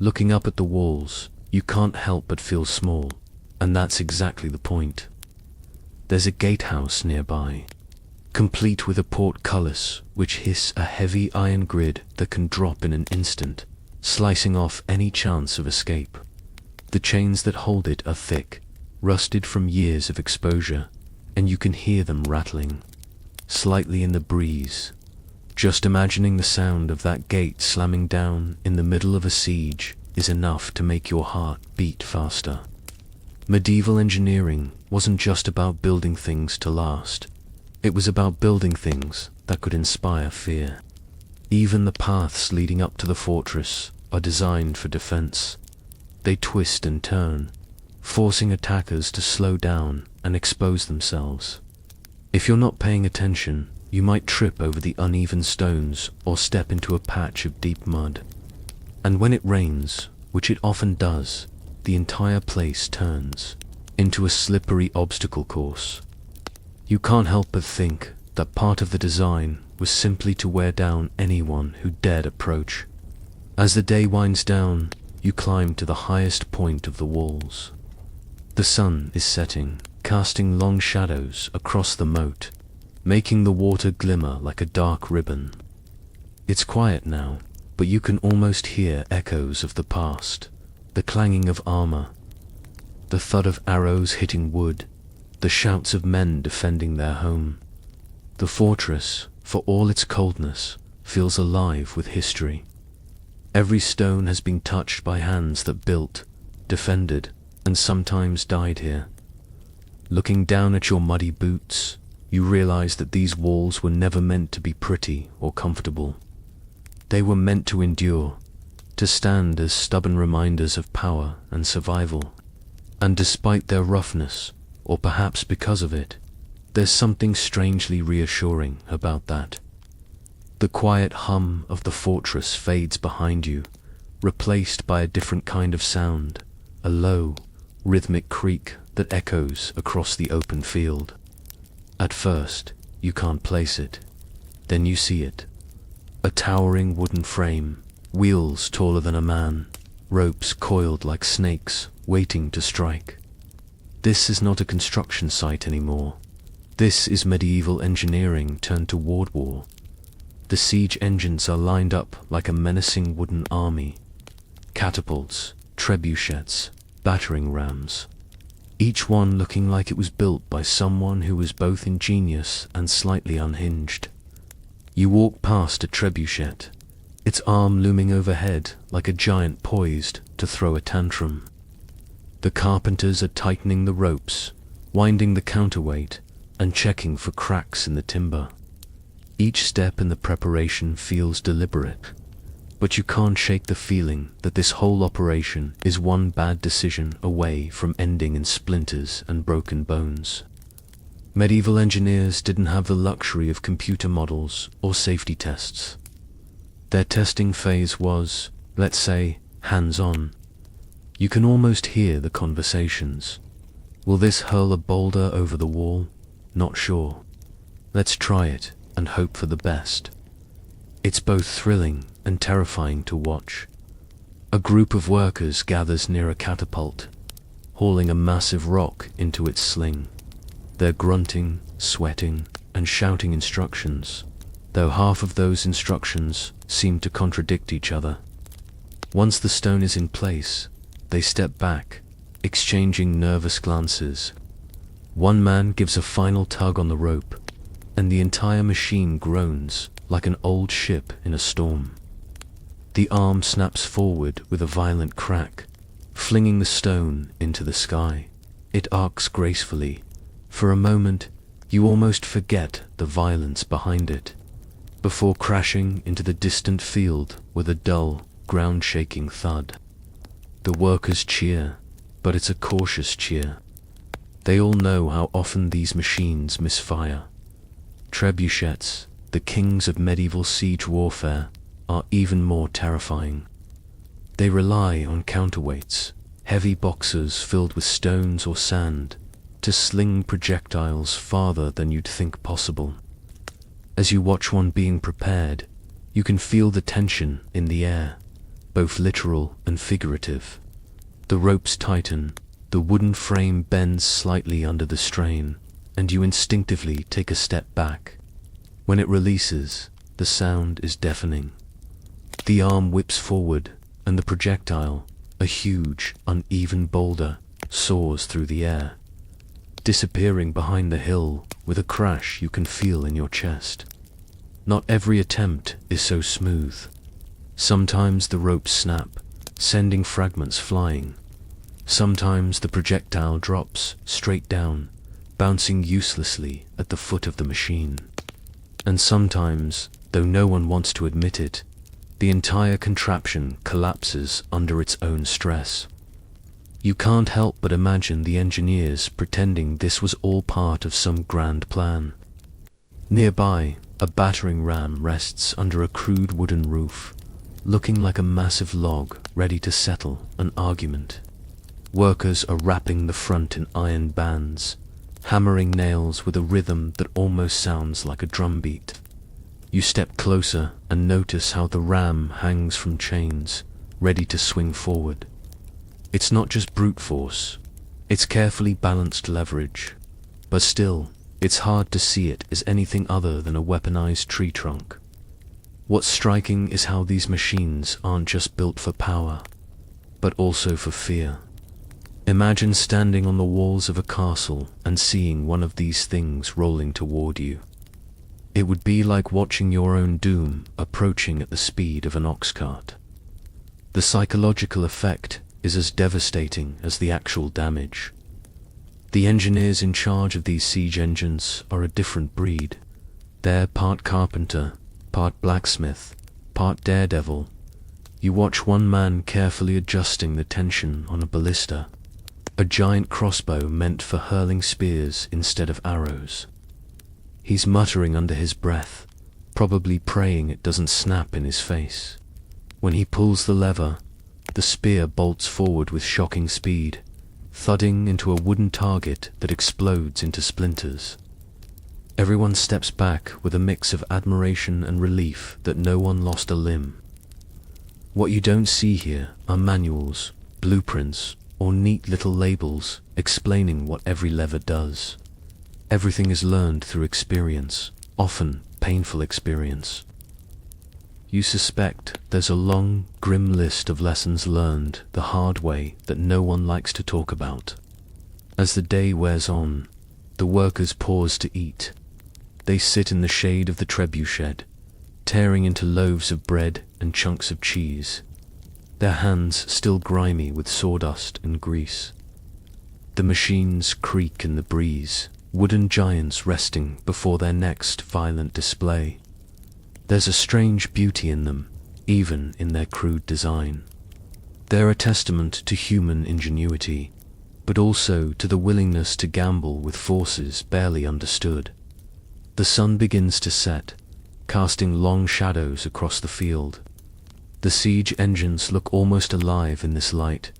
Looking up at the walls, you can't help but feel small, and that's exactly the point. There's a gatehouse nearby, complete with a portcullis which hiss a heavy iron grid that can drop in an instant, slicing off any chance of escape. The chains that hold it are thick, rusted from years of exposure, and you can hear them rattling, slightly in the breeze. Just imagining the sound of that gate slamming down in the middle of a siege is enough to make your heart beat faster. Medieval engineering wasn't just about building things to last. It was about building things that could inspire fear. Even the paths leading up to the fortress are designed for defense. They twist and turn, forcing attackers to slow down and expose themselves. If you're not paying attention, You might trip over the uneven stones or step into a patch of deep mud. And when it rains, which it often does, the entire place turns into a slippery obstacle course. You can't help but think that part of the design was simply to wear down anyone who dared approach. As the day winds down, you climb to the highest point of the walls. The sun is setting, casting long shadows across the moat, making the water glimmer like a dark ribbon. It's quiet now, but you can almost hear echoes of the past, the clanging of armor, the thud of arrows hitting wood, the shouts of men defending their home. The fortress, for all its coldness, feels alive with history. Every stone has been touched by hands that built, defended, and sometimes died here. Looking down at your muddy boots, you realize that these walls were never meant to be pretty or comfortable. They were meant to endure, to stand as stubborn reminders of power and survival. And despite their roughness, or perhaps because of it, there's something strangely reassuring about that. The quiet hum of the fortress fades behind you, replaced by a different kind of sound, a low, rhythmic creak that echoes across the open field. At first, you can't place it. Then you see it. A towering wooden frame, wheels taller than a man, ropes coiled like snakes, waiting to strike. This is not a construction site anymore. This is medieval engineering turned to war. The siege engines are lined up like a menacing wooden army. Catapults, trebuchets, battering rams. Each one looking like it was built by someone who was both ingenious and slightly unhinged. You walk past a trebuchet, its arm looming overhead like a giant poised to throw a tantrum. The carpenters are tightening the ropes, winding the counterweight, and checking for cracks in the timber. Each step in the preparation feels deliberate, but you can't shake the feeling that this whole operation is one bad decision away from ending in splinters and broken bones. Medieval engineers didn't have the luxury of computer models or safety tests. Their testing phase was, let's say, hands-on. You can almost hear the conversations. Will this hurl a boulder over the wall? Not sure. Let's try it and hope for the best. It's both thrilling and terrifying to watch. A group of workers gathers near a catapult, hauling a massive rock into its sling. They're grunting, sweating, and shouting instructions, though half of those instructions seem to contradict each other. Once the stone is in place, they step back, exchanging nervous glances. One man gives a final tug on the rope, and the entire machine groans like an old ship in a storm. The arm snaps forward with a violent crack, flinging the stone into the sky. It arcs gracefully. For a moment, you almost forget the violence behind it, before crashing into the distant field with a dull, ground-shaking thud. The workers cheer, but it's a cautious cheer. They all know how often these machines misfire. Trebuchets, the kings of medieval siege warfare, are even more terrifying. They rely on counterweights, heavy boxes filled with stones or sand, to sling projectiles farther than you'd think possible. As you watch one being prepared, you can feel the tension in the air, both literal and figurative. The ropes tighten, the wooden frame bends slightly under the strain, and you instinctively take a step back. When it releases, the sound is deafening. The arm whips forward, and the projectile, a huge, uneven boulder, soars through the air, disappearing behind the hill with a crash you can feel in your chest. Not every attempt is so smooth. Sometimes the ropes snap, sending fragments flying. Sometimes the projectile drops straight down, bouncing uselessly at the foot of the machine. And sometimes, though no one wants to admit it, the entire contraption collapses under its own stress. You can't help but imagine the engineers pretending this was all part of some grand plan. Nearby, A battering ram rests under a crude wooden roof, looking like a massive log ready to settle an argument. Workers are wrapping the front in iron bands, hammering nails with a rhythm that almost sounds like a drum beat. You step closer and notice how the ram hangs from chains, ready to swing forward. It's not just brute force, it's carefully balanced leverage, but still, it's hard to see it as anything other than a weaponized tree trunk. What's striking is how these machines aren't just built for power, but also for fear. Imagine standing on the walls of a castle and seeing one of these things rolling toward you. It would be like watching your own doom approaching at the speed of an ox cart. The psychological effect is as devastating as the actual damage. The engineers in charge of these siege engines are a different breed. They're part carpenter, part blacksmith, part daredevil. You watch one man carefully adjusting the tension on a ballista, a giant crossbow meant for hurling spears instead of arrows. He's muttering under his breath, probably praying it doesn't snap in his face. When he pulls the lever, the spear bolts forward with shocking speed, thudding into a wooden target that explodes into splinters. Everyone steps back with a mix of admiration and relief that no one lost a limb. What you don't see here are manuals, blueprints, or neat little labels explaining what every lever does. Everything is learned through experience, often painful experience. You suspect there's a long, grim list of lessons learned the hard way that no one likes to talk about. As the day wears on, the workers pause to eat. They sit in the shade of the trebuchet, tearing into loaves of bread and chunks of cheese, their hands still grimy with sawdust and grease. The machines creak in the breeze, wooden giants resting before their next violent display. There's a strange beauty in them, even in their crude design. They're a testament to human ingenuity, but also to the willingness to gamble with forces barely understood. The sun begins to set, casting long shadows across the field. The siege engines look almost alive in this light,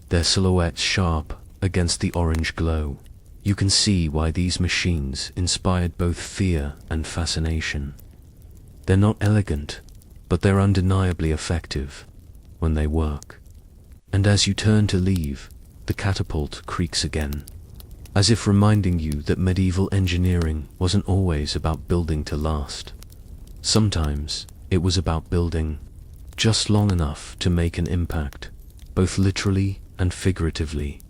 their silhouettes sharp against the orange glow. You can see why these machines inspired both fear and fascination. They're not elegant, but they're undeniably effective when they work. And as you turn to leave, the catapult creaks again, as if reminding you that medieval engineering wasn't always about building to last. Sometimes it was about building just long enough to make an impact, both literally and figuratively.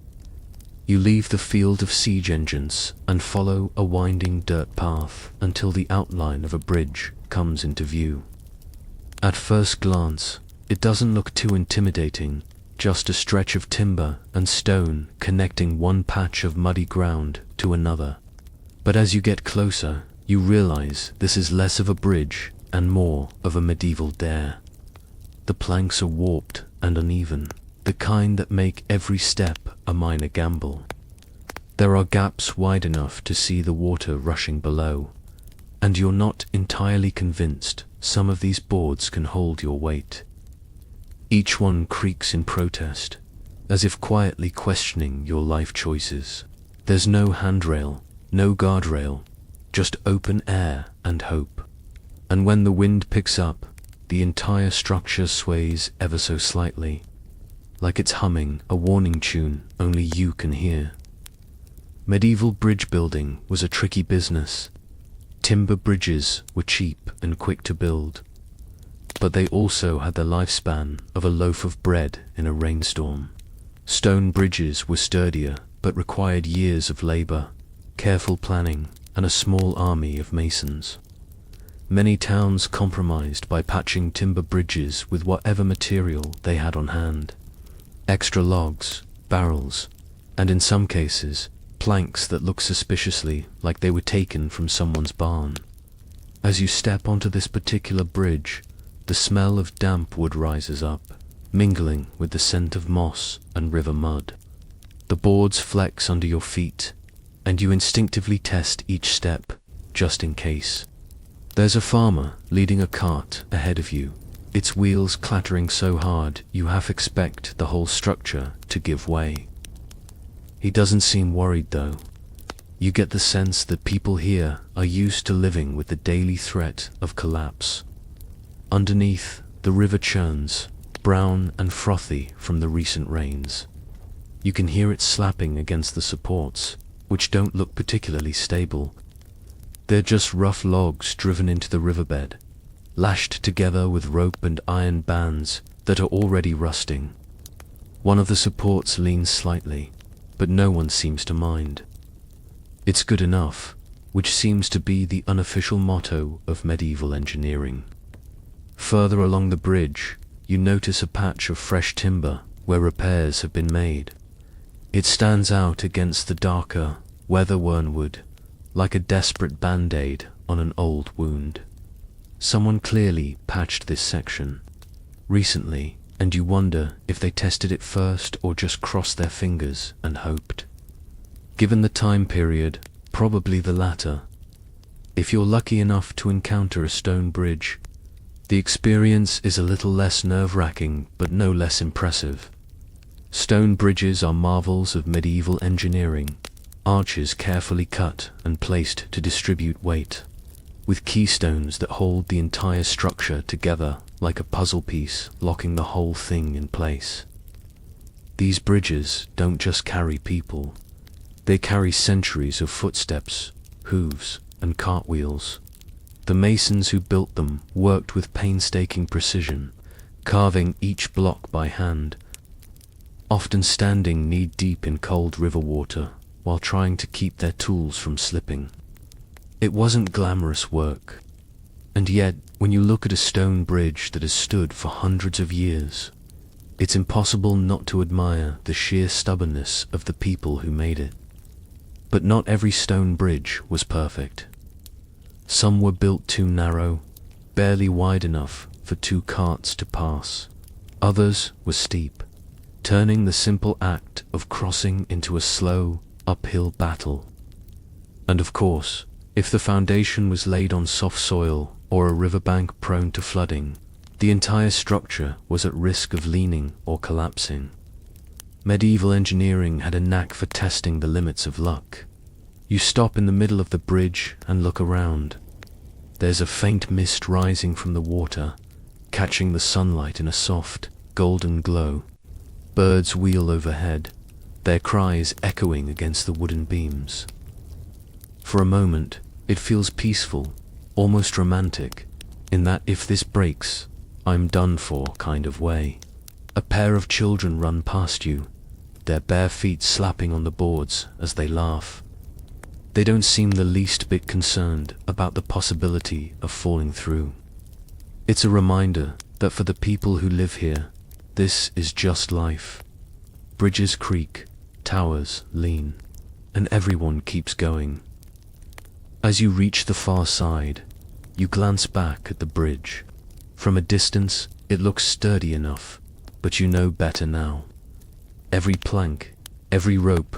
You leave the field of siege engines and follow a winding dirt path until the outline of a bridge comes into view. At first glance, it doesn't look too intimidating, just a stretch of timber and stone connecting one patch of muddy ground to another. But as you get closer, you realize this is less of a bridge and more of a medieval dare. The planks are warped and uneven, the kind that make every step a minor gamble. There are gaps wide enough to see the water rushing below, and you're not entirely convinced some of these boards can hold your weight. Each one creaks in protest, as if quietly questioning your life choices. There's no handrail, no guardrail, just open air and hope. And when the wind picks up, the entire structure sways ever so slightly, like it's humming a warning tune only you can hear. Medieval bridge building was a tricky business. Timber bridges were cheap and quick to build, but they also had the lifespan of a loaf of bread in a rainstorm. Stone bridges were sturdier, but required years of labor, careful planning, and a small army of masons. Many towns compromised by patching timber bridges with whatever material they had on hand. Extra logs, barrels, and in some cases, planks that look suspiciously like they were taken from someone's barn. As you step onto this particular bridge, the smell of damp wood rises up, mingling with the scent of moss and river mud. The boards flex under your feet, and you instinctively test each step, just in case. There's a farmer leading a cart ahead of you, its wheels clattering so hard you half expect the whole structure to give way. He doesn't seem worried though. You get the sense that people here are used to living with the daily threat of collapse. Underneath, the river churns, brown and frothy from the recent rains. You can hear it slapping against the supports, which don't look particularly stable. They're just rough logs driven into the riverbed, lashed together with rope and iron bands that are already rusting. One of the supports leans slightly, but no one seems to mind. It's good enough, which seems to be the unofficial motto of medieval engineering. Further along the bridge, you notice a patch of fresh timber where repairs have been made. It stands out against the darker, weather-worn wood, like a desperate band-aid on an old wound. Someone clearly patched this section recently, and you wonder if they tested it first or just crossed their fingers and hoped. Given the time period, probably the latter. If you're lucky enough to encounter a stone bridge, the experience is a little less nerve-wracking but no less impressive. Stone bridges are marvels of medieval engineering, arches carefully cut and placed to distribute weight, with keystones that hold the entire structure together like a puzzle piece, locking the whole thing in place. These bridges don't just carry people, they carry centuries of footsteps, hooves, and cartwheels. The masons who built them worked with painstaking precision, carving each block by hand, often standing knee-deep in cold river water while trying to keep their tools from slipping. It wasn't glamorous work, and yet, when you look at a stone bridge that has stood for hundreds of years, it's impossible not to admire the sheer stubbornness of the people who made it. But not every stone bridge was perfect. Some were built too narrow, barely wide enough for two carts to pass. Others were steep, turning the simple act of crossing into a slow, uphill battle. And of course, if the foundation was laid on soft soil or a riverbank prone to flooding, the entire structure was at risk of leaning or collapsing. Medieval engineering had a knack for testing the limits of luck. You stop in the middle of the bridge and look around. There's a faint mist rising from the water, catching the sunlight in a soft, golden glow. Birds wheel overhead, their cries echoing against the wooden beams. For a moment, it feels peaceful, almost romantic, in that if this breaks, I'm done for kind of way. A pair of children run past you, their bare feet slapping on the boards as they laugh. They don't seem the least bit concerned about the possibility of falling through. It's a reminder that for the people who live here, this is just life. Bridges creak, towers lean, and everyone keeps going. As you reach the far side, you glance back at the bridge. From a distance, it looks sturdy enough, but you know better now. Every plank, every rope,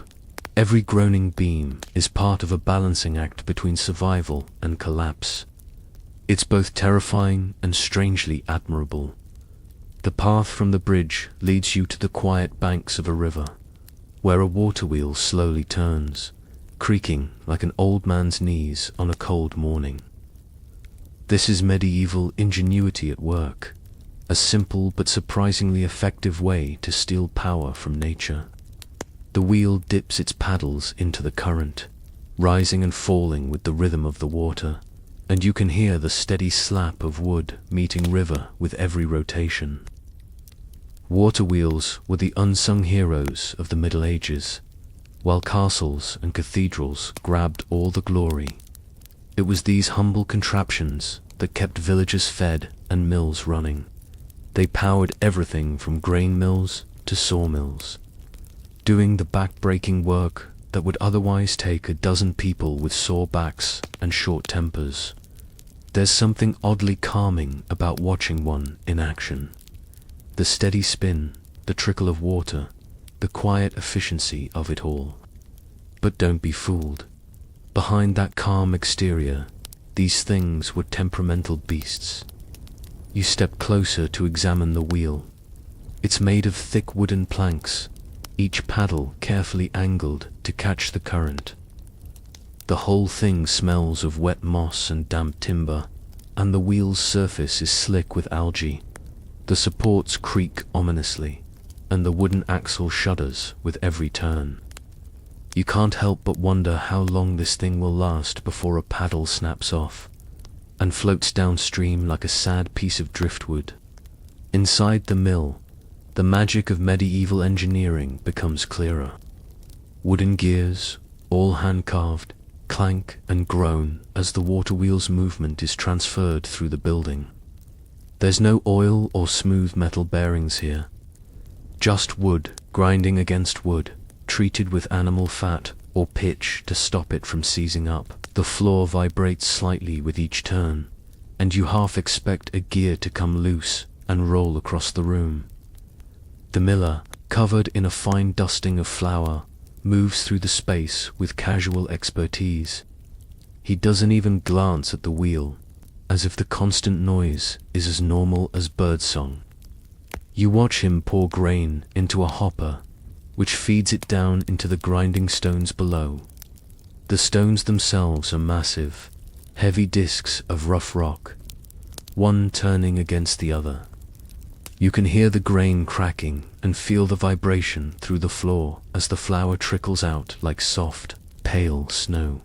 every groaning beam is part of a balancing act between survival and collapse. It's both terrifying and strangely admirable. The path from the bridge leads you to the quiet banks of a river, where a water wheel slowly turns, creaking like an old man's knees on a cold morning. This is medieval ingenuity at work, a simple but surprisingly effective way to steal power from nature. The wheel dips its paddles into the current, rising and falling with the rhythm of the water, and you can hear the steady slap of wood meeting river with every rotation. Water wheels were the unsung heroes of the Middle Ages, while castles and cathedrals grabbed all the glory. It was these humble contraptions that kept villages fed and mills running. They powered everything from grain mills to sawmills, doing the back-breaking work that would otherwise take a dozen people with sore backs and short tempers. There's something oddly calming about watching one in action. The steady spin, the trickle of water, the quiet efficiency of it all. But don't be fooled. Behind that calm exterior, These things were temperamental beasts. You step closer to examine the wheel. It's made of thick wooden planks, each paddle carefully angled to catch the current. The whole thing smells of wet moss and damp timber, and the wheel's surface is slick with algae. The supports creak ominously, and the wooden axle shudders with every turn. You can't help but wonder how long this thing will last before a paddle snaps off and floats downstream like a sad piece of driftwood. Inside the mill, the magic of medieval engineering becomes clearer. Wooden gears, all hand-carved, clank and groan as the water wheel's movement is transferred through the building. There's no oil or smooth metal bearings here. Just wood grinding against wood, treated with animal fat or pitch to stop it from seizing up. The floor vibrates slightly with each turn, and you half expect a gear to come loose and roll across the room. The miller, covered in a fine dusting of flour, moves through the space with casual expertise. He doesn't even glance at the wheel, as if the constant noise is as normal as birdsong. You watch him pour grain into a hopper, which feeds it down into the grinding stones below. The stones themselves are massive, heavy discs of rough rock, one turning against the other. You can hear the grain cracking and feel the vibration through the floor as the flour trickles out like soft, pale snow.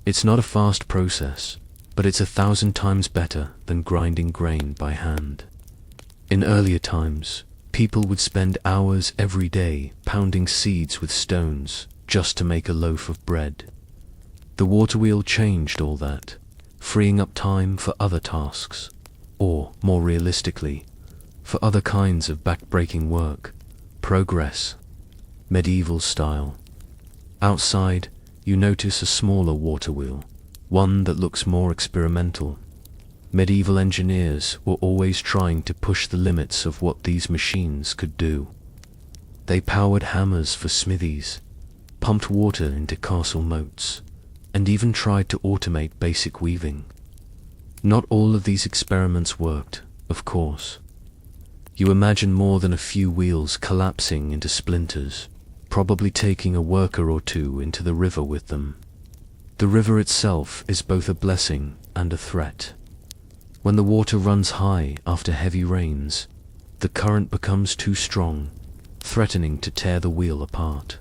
It's not a fast process, but it's 1,000 times better than grinding grain by hand. In earlier times, people would spend hours every day pounding seeds with stones just to make a loaf of bread. The water wheel changed all that, freeing up time for other tasks, or, more realistically, for other kinds of back-breaking work, progress, medieval style. Outside, you notice a smaller water wheel, one that looks more experimental. Medieval engineers were always trying to push the limits of what these machines could do. They powered hammers for smithies, pumped water into castle moats, and even tried to automate basic weaving. Not all of these experiments worked, of course. You imagine more than a few wheels collapsing into splinters, probably taking a worker or two into the river with them. The river itself is both a blessing and a threat. When the water runs high after heavy rains, the current becomes too strong, threatening to tear the wheel apart.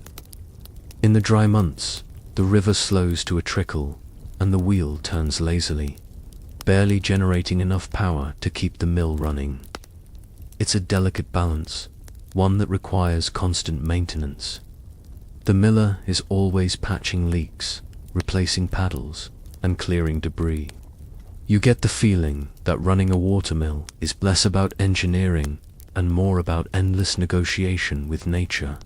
In the dry months, the river slows to a trickle, and the wheel turns lazily, barely generating enough power to keep the mill running. It's a delicate balance, one that requires constant maintenance. The miller is always patching leaks, replacing paddles, and clearing debris. You get the feeling that running a watermill is less about engineering and more about endless negotiation with nature.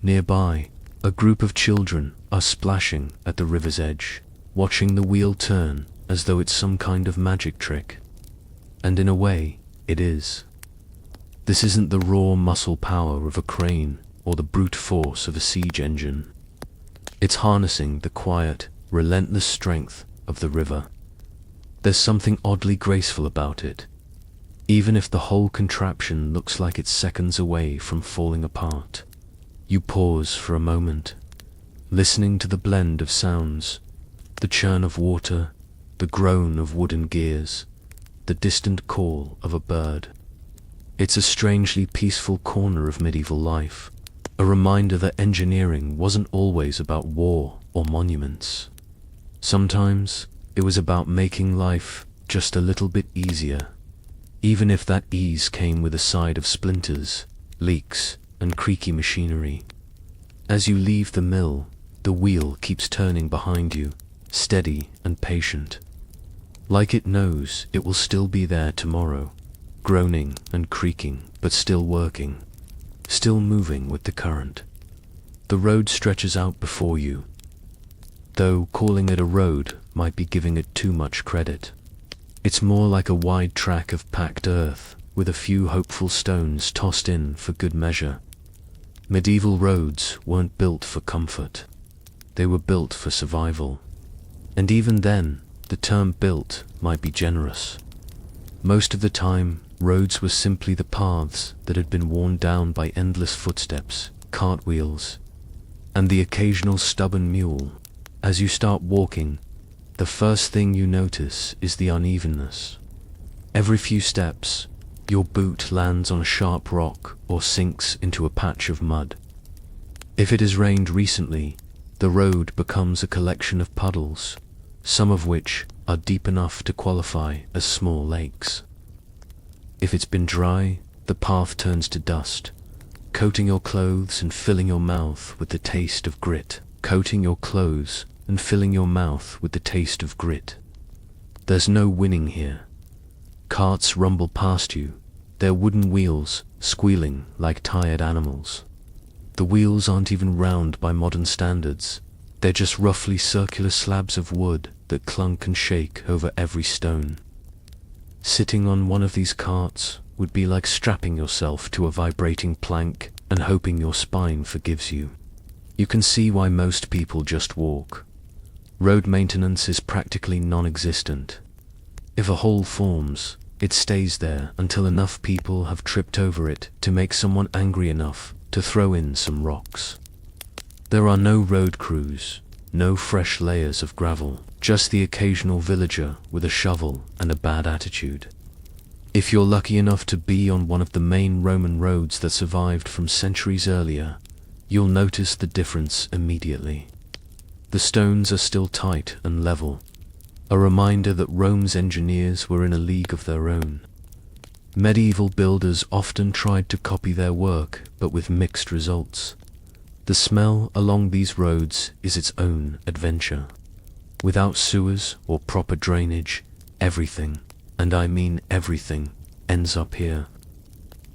Nearby, a group of children are splashing at the river's edge, watching the wheel turn as though it's some kind of magic trick. And in a way, it is. This isn't the raw muscle power of a crane or the brute force of a siege engine. It's harnessing the quiet, relentless strength of the river. There's something oddly graceful about it, even if the whole contraption looks like it's seconds away from falling apart. You pause for a moment, listening to the blend of sounds, the churn of water, the groan of wooden gears, the distant call of a bird. It's a strangely peaceful corner of medieval life, a reminder that engineering wasn't always about war or monuments. Sometimes it was about making life just a little bit easier, even if that ease came with a side of splinters, leaks, and creaky machinery. As you leave the mill, the wheel keeps turning behind you, steady and patient. Like it knows it will still be there tomorrow, groaning and creaking, but still working, still moving with the current. The road stretches out before you, though calling it a road might be giving it too much credit. It's more like a wide track of packed earth, with a few hopeful stones tossed in for good measure. Medieval roads weren't built for comfort. They were built for survival. And even then, The term built might be generous. Most of the time, roads were simply the paths that had been worn down by endless footsteps, cartwheels, and the occasional stubborn mule. As you start walking, the first thing you notice is the unevenness. Every few steps, your boot lands on a sharp rock or sinks into a patch of mud. If it has rained recently, the road becomes a collection of puddles, some of which are deep enough to qualify as small lakes. If it's been dry, the path turns to dust, coating your clothes and filling your mouth with the taste of grit. Coating your clothes and filling your mouth with the taste of grit. There's no winning here. Carts rumble past you, their wooden wheels squealing like tired animals. The wheels aren't even round by modern standards. They're just roughly circular slabs of wood that clunk and shake over every stone. Sitting on one of these carts would be like strapping yourself to a vibrating plank and hoping your spine forgives you. You can see why most people just walk. Road maintenance is practically non-existent. If a hole forms, it stays there until enough people have tripped over it to make someone angry enough to throw in some rocks. There are no road crews, no fresh layers of gravel, just the occasional villager with a shovel and a bad attitude. If you're lucky enough to be on one of the main Roman roads that survived from centuries earlier, you'll notice the difference immediately. The stones are still tight and level, a reminder that Rome's engineers were in a league of their own. Medieval builders often tried to copy their work, but with mixed results. The smell along these roads is its own adventure. Without sewers or proper drainage, everything, and I mean everything, ends up here.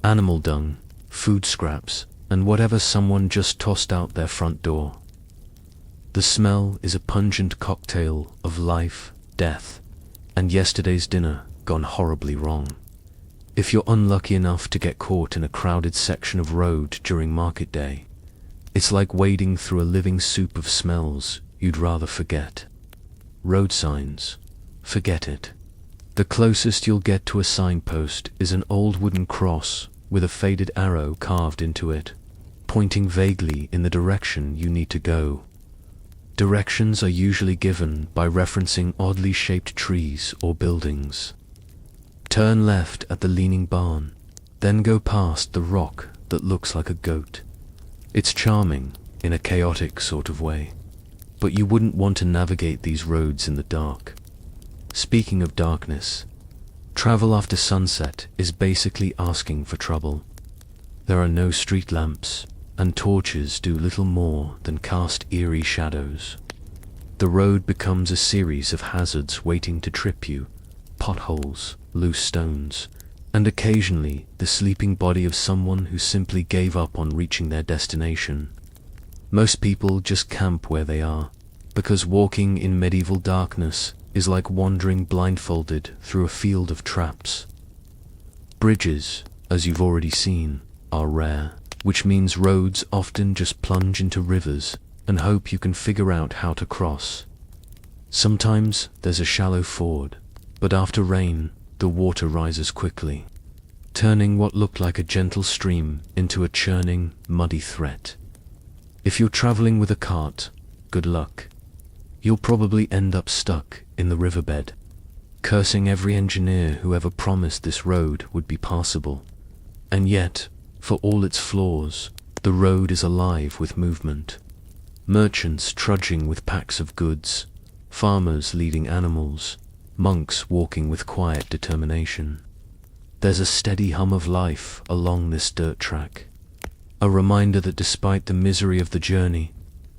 Animal dung, food scraps, and whatever someone just tossed out their front door. The smell is a pungent cocktail of life, death, and yesterday's dinner gone horribly wrong. If you're unlucky enough to get caught in a crowded section of road during market day, it's like wading through a living soup of smells you'd rather forget. Road signs, forget it. The closest you'll get to a signpost is an old wooden cross with a faded arrow carved into it, pointing vaguely in the direction you need to go. Directions are usually given by referencing oddly shaped trees or buildings. Turn left at the leaning barn, then go past the rock that looks like a goat. It's charming in a chaotic sort of way, but you wouldn't want to navigate these roads in the dark. Speaking of darkness, travel after sunset is basically asking for trouble. There are no street lamps, and torches do little more than cast eerie shadows. The road becomes a series of hazards waiting to trip you, potholes, loose stones, and occasionally the sleeping body of someone who simply gave up on reaching their destination. Most people just camp where they are, because walking in medieval darkness is like wandering blindfolded through a field of traps. Bridges, as you've already seen, are rare, which means roads often just plunge into rivers and hope you can figure out how to cross. Sometimes there's a shallow ford, but after rain, the water rises quickly, turning what looked like a gentle stream into a churning, muddy threat. If you're traveling with a cart, good luck. You'll probably end up stuck in the riverbed, cursing every engineer who ever promised this road would be passable. And yet, for all its flaws, the road is alive with movement. Merchants trudging with packs of goods, farmers leading animals, monks walking with quiet determination. There's a steady hum of life along this dirt track, a reminder that despite the misery of the journey,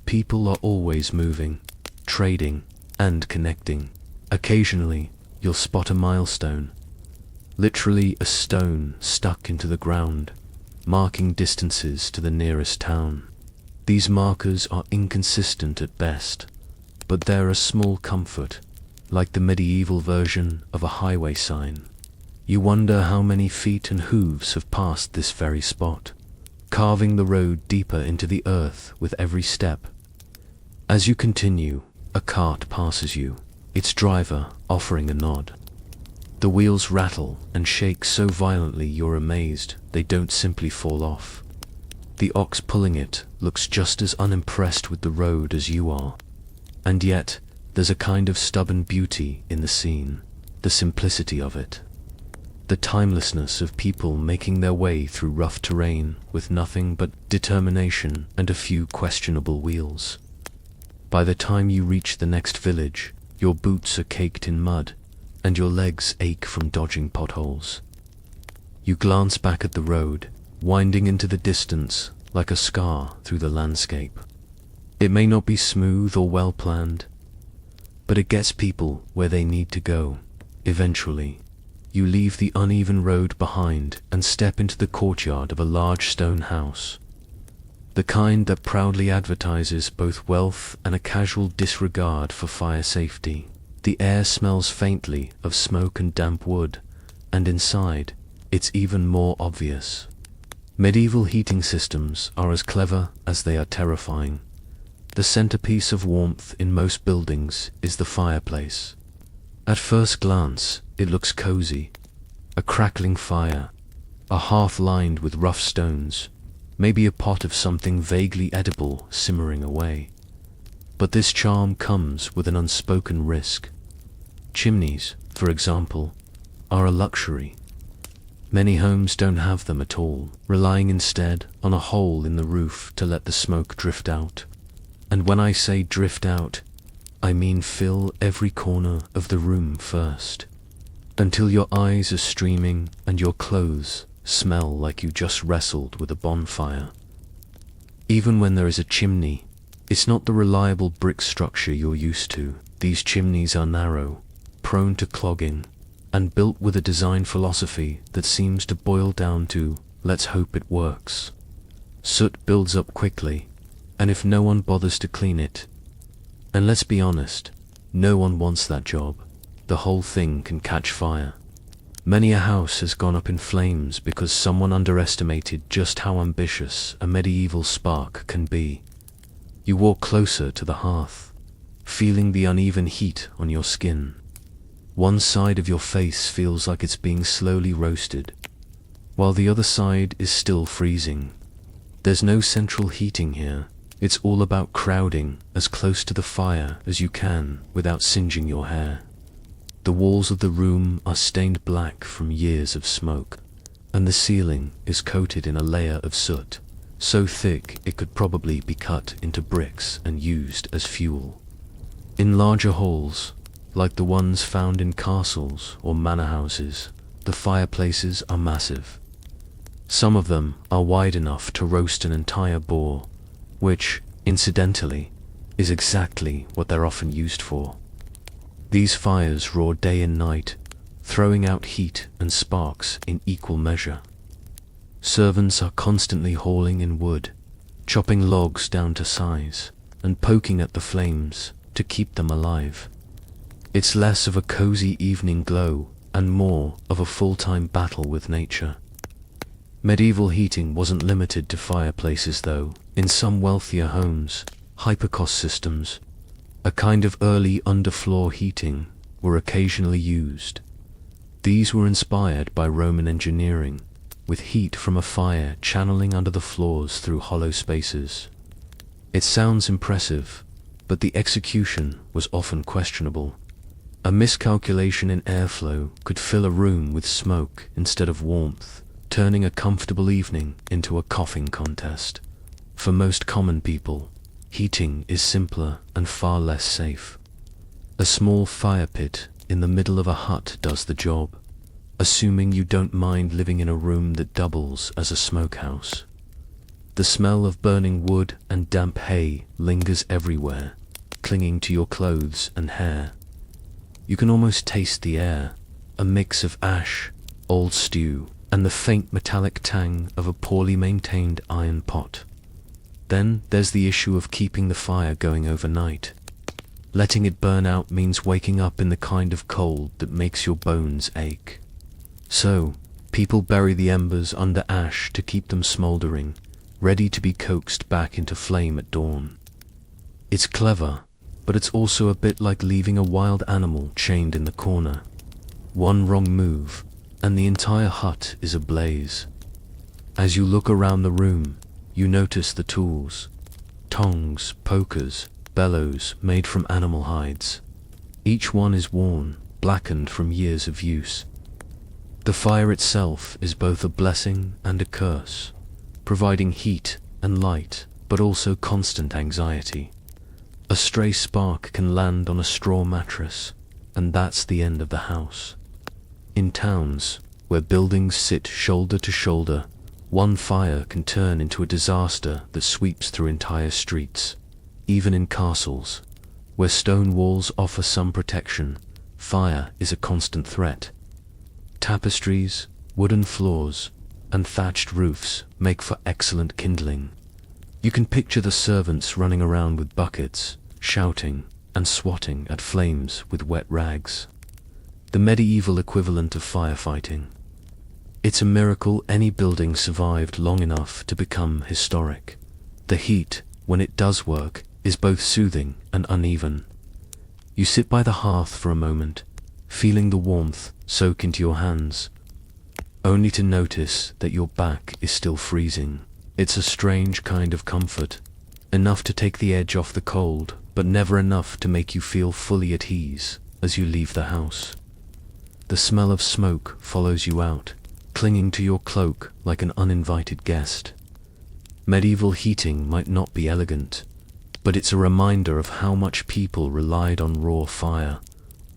people are always moving, trading, and connecting. Occasionally, you'll spot a milestone, literally a stone stuck into the ground, marking distances to the nearest town. These markers are inconsistent at best, but they're a small comfort, like the medieval version of a highway sign. You wonder how many feet and hooves have passed this very spot, carving the road deeper into the earth with every step. As you continue, a cart passes you, its driver offering a nod. The wheels rattle and shake so violently you're amazed they don't simply fall off. The ox pulling it looks just as unimpressed with the road as you are. And yet, there's a kind of stubborn beauty in the scene, the simplicity of it. The timelessness of people making their way through rough terrain with nothing but determination and a few questionable wheels. By the time you reach the next village, your boots are caked in mud, and your legs ache from dodging potholes. You glance back at the road, winding into the distance like a scar through the landscape. It may not be smooth or well planned, but it gets people where they need to go. Eventually, you leave the uneven road behind and step into the courtyard of a large stone house. The kind that proudly advertises both wealth and a casual disregard for fire safety. The air smells faintly of smoke and damp wood, and inside, it's even more obvious. Medieval heating systems are as clever as they are terrifying. The centerpiece of warmth in most buildings is the fireplace. At first glance, it looks cozy. A crackling fire, a hearth lined with rough stones, maybe a pot of something vaguely edible simmering away. But this charm comes with an unspoken risk. Chimneys, for example, are a luxury. Many homes don't have them at all, relying instead on a hole in the roof to let the smoke drift out. And when I say drift out, I mean fill every corner of the room first, until your eyes are streaming and your clothes smell like you just wrestled with a bonfire. Even when there is a chimney, it's not the reliable brick structure you're used to. These chimneys are narrow, prone to clogging, and built with a design philosophy that seems to boil down to, let's hope it works. Soot builds up quickly, and if no one bothers to clean it, and let's be honest, no one wants that job, the whole thing can catch fire. Many a house has gone up in flames because someone underestimated just how ambitious a medieval spark can be. You walk closer to the hearth, feeling the uneven heat on your skin. One side of your face feels like it's being slowly roasted, while the other side is still freezing. There's no central heating here. It's all about crowding as close to the fire as you can without singeing your hair. The walls of the room are stained black from years of smoke, and the ceiling is coated in a layer of soot, so thick it could probably be cut into bricks and used as fuel. In larger halls, like the ones found in castles or manor houses, the fireplaces are massive. Some of them are wide enough to roast an entire boar, which, incidentally, is exactly what they're often used for. These fires roar day and night, throwing out heat and sparks in equal measure. Servants are constantly hauling in wood, chopping logs down to size, and poking at the flames to keep them alive. It's less of a cozy evening glow and more of a full-time battle with nature. Medieval heating wasn't limited to fireplaces though. In some wealthier homes, hypercost systems, a kind of early underfloor heating, were occasionally used. These were inspired by Roman engineering, with heat from a fire channeling under the floors through hollow spaces. It sounds impressive, but the execution was often questionable. A miscalculation in airflow could fill a room with smoke instead of warmth, turning a comfortable evening into a coughing contest. For most common people, heating is simpler and far less safe. A small fire pit in the middle of a hut does the job, assuming you don't mind living in a room that doubles as a smokehouse. The smell of burning wood and damp hay lingers everywhere, clinging to your clothes and hair. You can almost taste the air, a mix of ash, old stew, and the faint metallic tang of a poorly maintained iron pot. Then there's the issue of keeping the fire going overnight. Letting it burn out means waking up in the kind of cold that makes your bones ache. So, people bury the embers under ash to keep them smoldering, ready to be coaxed back into flame at dawn. It's clever, but it's also a bit like leaving a wild animal chained in the corner. One wrong move, and the entire hut is ablaze. As you look around the room, you notice the tools: tongs, pokers, bellows made from animal hides. Each one is worn, blackened from years of use. The fire itself is both a blessing and a curse, providing heat and light, but also constant anxiety. A stray spark can land on a straw mattress, and that's the end of the house. In towns, where buildings sit shoulder to shoulder, one fire can turn into a disaster that sweeps through entire streets. Even in castles, where stone walls offer some protection, fire is a constant threat. Tapestries, wooden floors, and thatched roofs make for excellent kindling. You can picture the servants running around with buckets, shouting and swatting at flames with wet rags. The medieval equivalent of firefighting. It's a miracle any building survived long enough to become historic. The heat, when it does work, is both soothing and uneven. You sit by the hearth for a moment, feeling the warmth soak into your hands, only to notice that your back is still freezing. It's a strange kind of comfort, enough to take the edge off the cold, but never enough to make you feel fully at ease as you leave the house. The smell of smoke follows you out, clinging to your cloak like an uninvited guest. Medieval heating might not be elegant, but it's a reminder of how much people relied on raw fire,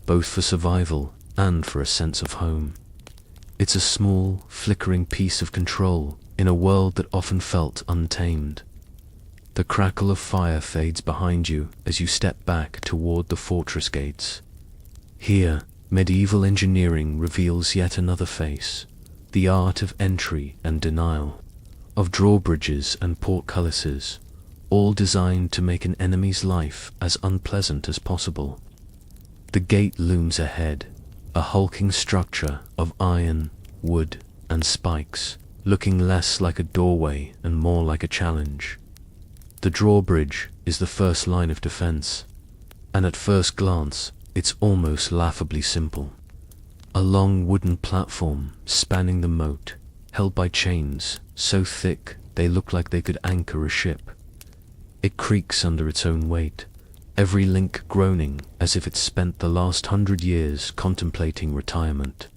both for survival and for a sense of home. It's a small, flickering piece of control in a world that often felt untamed. The crackle of fire fades behind you as you step back toward the fortress gates. Here, medieval engineering reveals yet another face: the art of entry and denial, of drawbridges and portcullises, all designed to make an enemy's life as unpleasant as possible. The gate looms ahead, a hulking structure of iron, wood, and spikes, looking less like a doorway and more like a challenge. The drawbridge is the first line of defense, and at first glance, it's almost laughably simple. A long wooden platform spanning the moat, held by chains so thick they look like they could anchor a ship. It creaks under its own weight, every link groaning as if it spent the last 100 years contemplating retirement.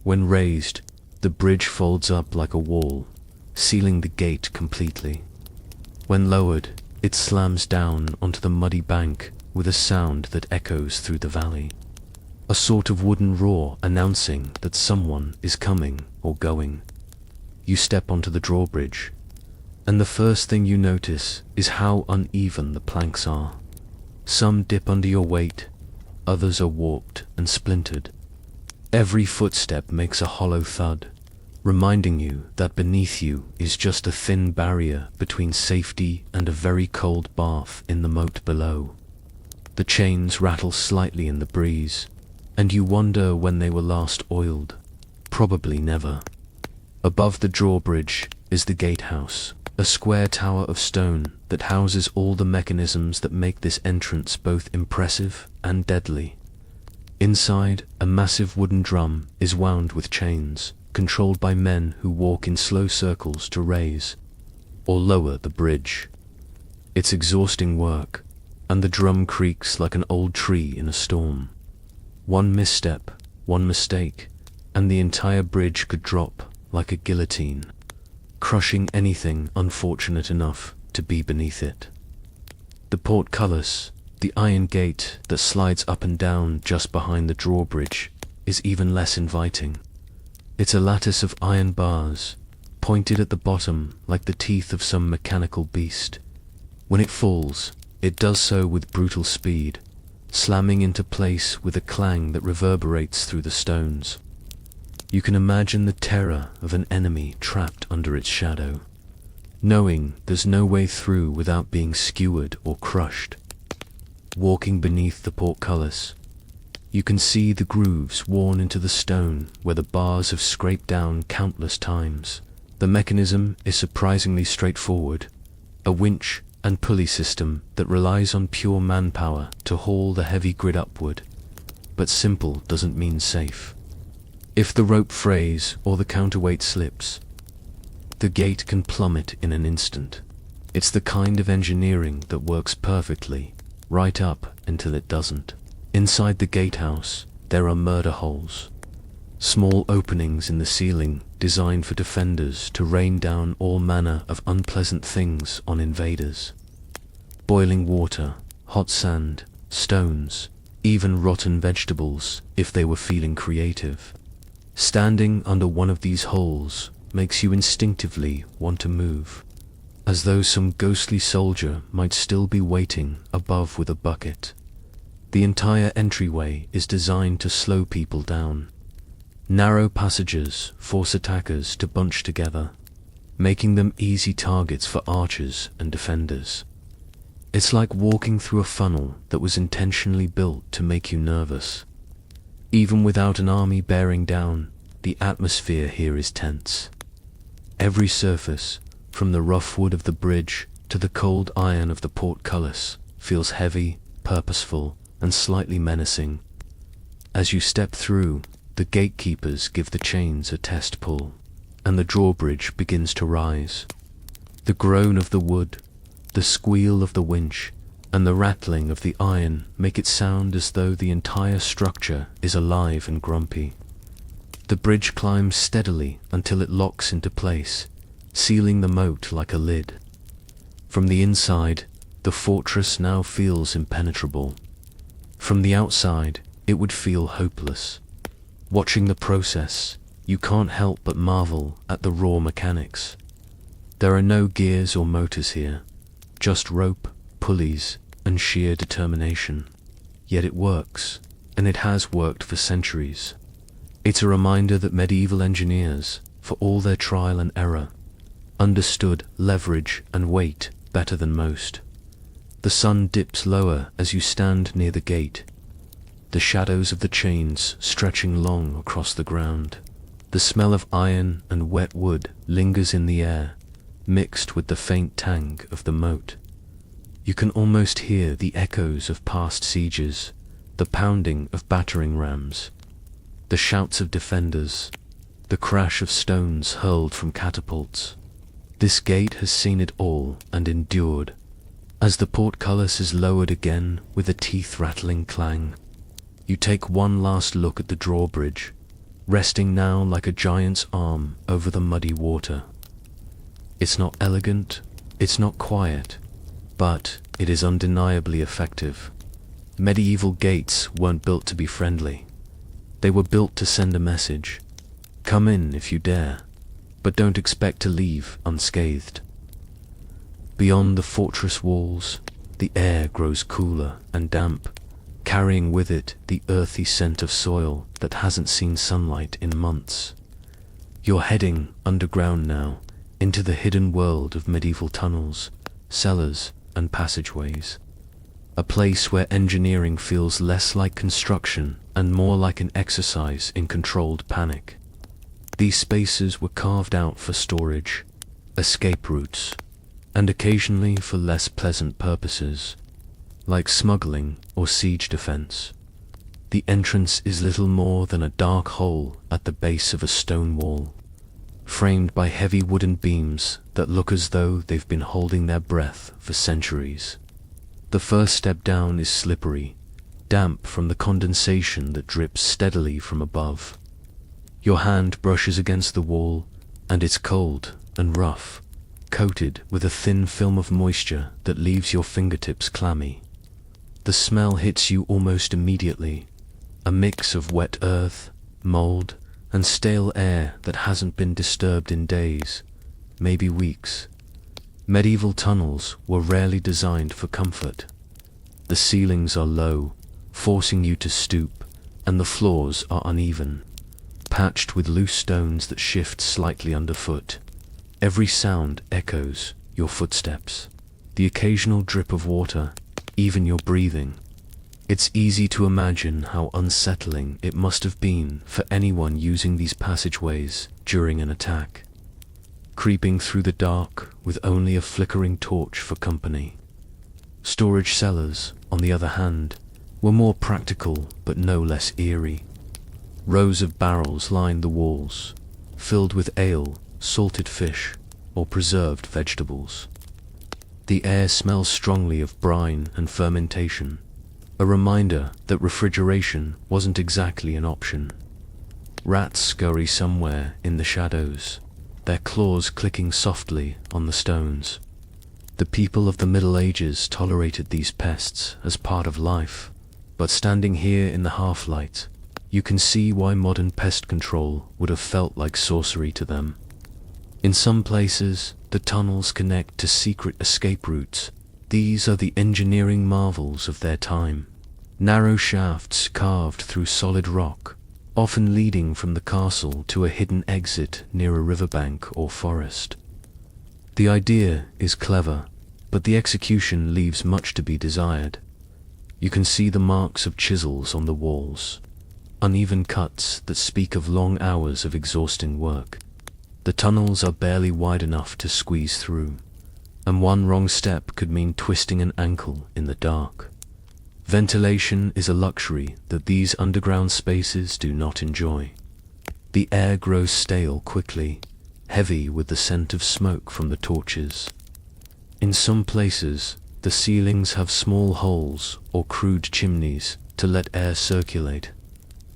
When raised, the bridge folds up like a wall, sealing the gate completely. When lowered, it slams down onto the muddy bank with a sound that echoes through the valley. A sort of wooden roar announcing that someone is coming or going. You step onto the drawbridge, and the first thing you notice is how uneven the planks are. Some dip under your weight, others are warped and splintered. Every footstep makes a hollow thud, reminding you that beneath you is just a thin barrier between safety and a very cold bath in the moat below. The chains rattle slightly in the breeze, and you wonder when they were last oiled. Probably never. Above the drawbridge is the gatehouse, a square tower of stone that houses all the mechanisms that make this entrance both impressive and deadly. Inside, a massive wooden drum is wound with chains, controlled by men who walk in slow circles to raise or lower the bridge. It's exhausting work, and the drum creaks like an old tree in a storm. One misstep, one mistake, and the entire bridge could drop like a guillotine, crushing anything unfortunate enough to be beneath it. The portcullis, the iron gate that slides up and down just behind the drawbridge, is even less inviting. It's a lattice of iron bars, pointed at the bottom like the teeth of some mechanical beast. When it falls, it does so with brutal speed, slamming into place with a clang that reverberates through the stones. You can imagine the terror of an enemy trapped under its shadow, knowing there's no way through without being skewered or crushed. Walking beneath the portcullis, you can see the grooves worn into the stone where the bars have scraped down countless times. The mechanism is surprisingly straightforward: a winch and pulley system that relies on pure manpower to haul the heavy grid upward. But simple doesn't mean safe. If the rope frays or the counterweight slips, the gate can plummet in an instant. It's the kind of engineering that works perfectly, right up until it doesn't. Inside the gatehouse, there are murder holes. Small openings in the ceiling designed for defenders to rain down all manner of unpleasant things on invaders. Boiling water, hot sand, stones, even rotten vegetables if they were feeling creative. Standing under one of these holes makes you instinctively want to move, as though some ghostly soldier might still be waiting above with a bucket. The entire entryway is designed to slow people down. Narrow passages force attackers to bunch together, making them easy targets for archers and defenders. It's like walking through a funnel that was intentionally built to make you nervous. Even without an army bearing down, the atmosphere here is tense. Every surface, from the rough wood of the bridge to the cold iron of the portcullis, feels heavy, purposeful, and slightly menacing. As you step through, the gatekeepers give the chains a test pull, and the drawbridge begins to rise. The groan of the wood, the squeal of the winch, and the rattling of the iron make it sound as though the entire structure is alive and grumpy. The bridge climbs steadily until it locks into place, sealing the moat like a lid. From the inside, the fortress now feels impenetrable. From the outside, it would feel hopeless. Watching the process, you can't help but marvel at the raw mechanics. There are no gears or motors here, just rope, pulleys, and sheer determination. Yet it works, and it has worked for centuries. It's a reminder that medieval engineers, for all their trial and error, understood leverage and weight better than most. The sun dips lower as you stand near the gate, the shadows of the chains stretching long across the ground. The smell of iron and wet wood lingers in the air, mixed with the faint tang of the moat. You can almost hear the echoes of past sieges, the pounding of battering rams, the shouts of defenders, the crash of stones hurled from catapults. This gate has seen it all and endured. As the portcullis is lowered again with a teeth-rattling clang, you take one last look at the drawbridge, resting now like a giant's arm over the muddy water. It's not elegant, it's not quiet, but it is undeniably effective. Medieval gates weren't built to be friendly. They were built to send a message. Come in if you dare, but don't expect to leave unscathed. Beyond the fortress walls, the air grows cooler and damp, carrying with it the earthy scent of soil that hasn't seen sunlight in months. You're heading underground now, into the hidden world of medieval tunnels, cellars, and passageways. A place where engineering feels less like construction and more like an exercise in controlled panic. These spaces were carved out for storage, escape routes, and occasionally for less pleasant purposes, like smuggling or siege defense. The entrance is little more than a dark hole at the base of a stone wall, framed by heavy wooden beams that look as though they've been holding their breath for centuries. The first step down is slippery, damp from the condensation that drips steadily from above. Your hand brushes against the wall, and it's cold and rough, coated with a thin film of moisture that leaves your fingertips clammy. The smell hits you almost immediately, a mix of wet earth, mold, and stale air that hasn't been disturbed in days, maybe weeks. Medieval tunnels were rarely designed for comfort. The ceilings are low, forcing you to stoop, and the floors are uneven, patched with loose stones that shift slightly underfoot. Every sound echoes your footsteps, the occasional drip of water, even your breathing. It's easy to imagine how unsettling it must have been for anyone using these passageways during an attack. Creeping through the dark with only a flickering torch for company. Storage cellars, on the other hand, were more practical but no less eerie. Rows of barrels lined the walls, filled with ale, salted fish, or preserved vegetables. The air smells strongly of brine and fermentation, a reminder that refrigeration wasn't exactly an option. Rats scurry somewhere in the shadows, their claws clicking softly on the stones. The people of the Middle Ages tolerated these pests as part of life, but standing here in the half-light, you can see why modern pest control would have felt like sorcery to them. In some places, the tunnels connect to secret escape routes. These are the engineering marvels of their time. Narrow shafts carved through solid rock, often leading from the castle to a hidden exit near a riverbank or forest. The idea is clever, but the execution leaves much to be desired. You can see the marks of chisels on the walls, uneven cuts that speak of long hours of exhausting work. The tunnels are barely wide enough to squeeze through, and one wrong step could mean twisting an ankle in the dark. Ventilation is a luxury that these underground spaces do not enjoy. The air grows stale quickly, heavy with the scent of smoke from the torches. In some places, the ceilings have small holes or crude chimneys to let air circulate,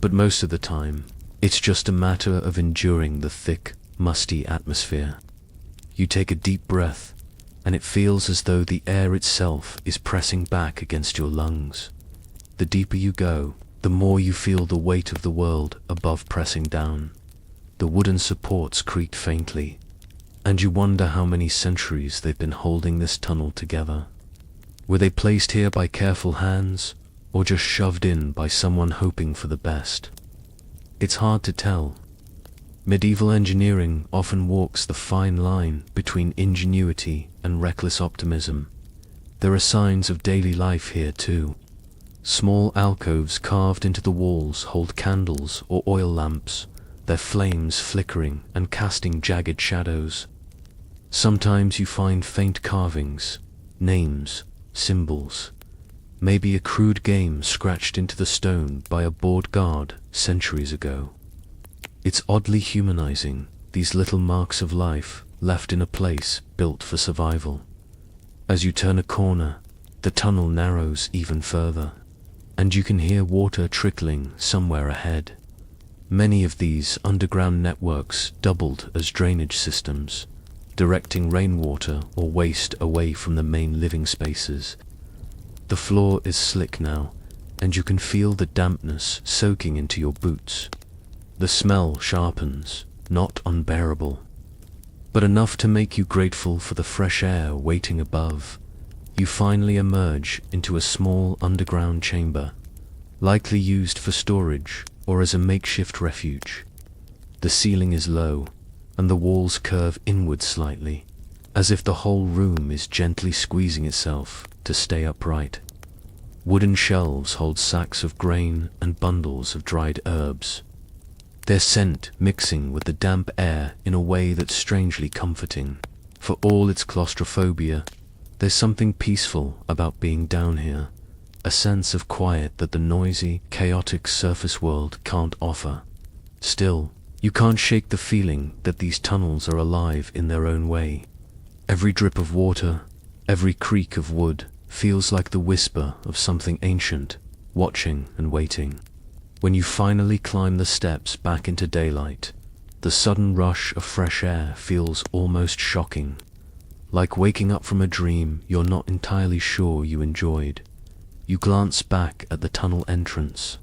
but most of the time, it's just a matter of enduring the thick, musty atmosphere. You take a deep breath, and it feels as though the air itself is pressing back against your lungs. The deeper you go, the more you feel the weight of the world above pressing down. The wooden supports creak faintly, and you wonder how many centuries they've been holding this tunnel together. Were they placed here by careful hands, or just shoved in by someone hoping for the best? It's hard to tell. Medieval engineering often walks the fine line between ingenuity and reckless optimism. There are signs of daily life here too. Small alcoves carved into the walls hold candles or oil lamps, their flames flickering and casting jagged shadows. Sometimes you find faint carvings, names, symbols, maybe a crude game scratched into the stone by a bored guard centuries ago. It's oddly humanizing, these little marks of life left in a place built for survival. As you turn a corner, the tunnel narrows even further, and you can hear water trickling somewhere ahead. Many of these underground networks doubled as drainage systems, directing rainwater or waste away from the main living spaces. The floor is slick now, and you can feel the dampness soaking into your boots. The smell sharpens, not unbearable, but enough to make you grateful for the fresh air waiting above. You finally emerge into a small underground chamber, likely used for storage or as a makeshift refuge. The ceiling is low, and the walls curve inward slightly, as if the whole room is gently squeezing itself to stay upright. Wooden shelves hold sacks of grain and bundles of dried herbs, their scent mixing with the damp air in a way that's strangely comforting. For all its claustrophobia, there's something peaceful about being down here, a sense of quiet that the noisy, chaotic surface world can't offer. Still, you can't shake the feeling that these tunnels are alive in their own way. Every drip of water, every creak of wood, feels like the whisper of something ancient, watching and waiting. When you finally climb the steps back into daylight, the sudden rush of fresh air feels almost shocking, like waking up from a dream you're not entirely sure you enjoyed. You glance back at the tunnel entrance,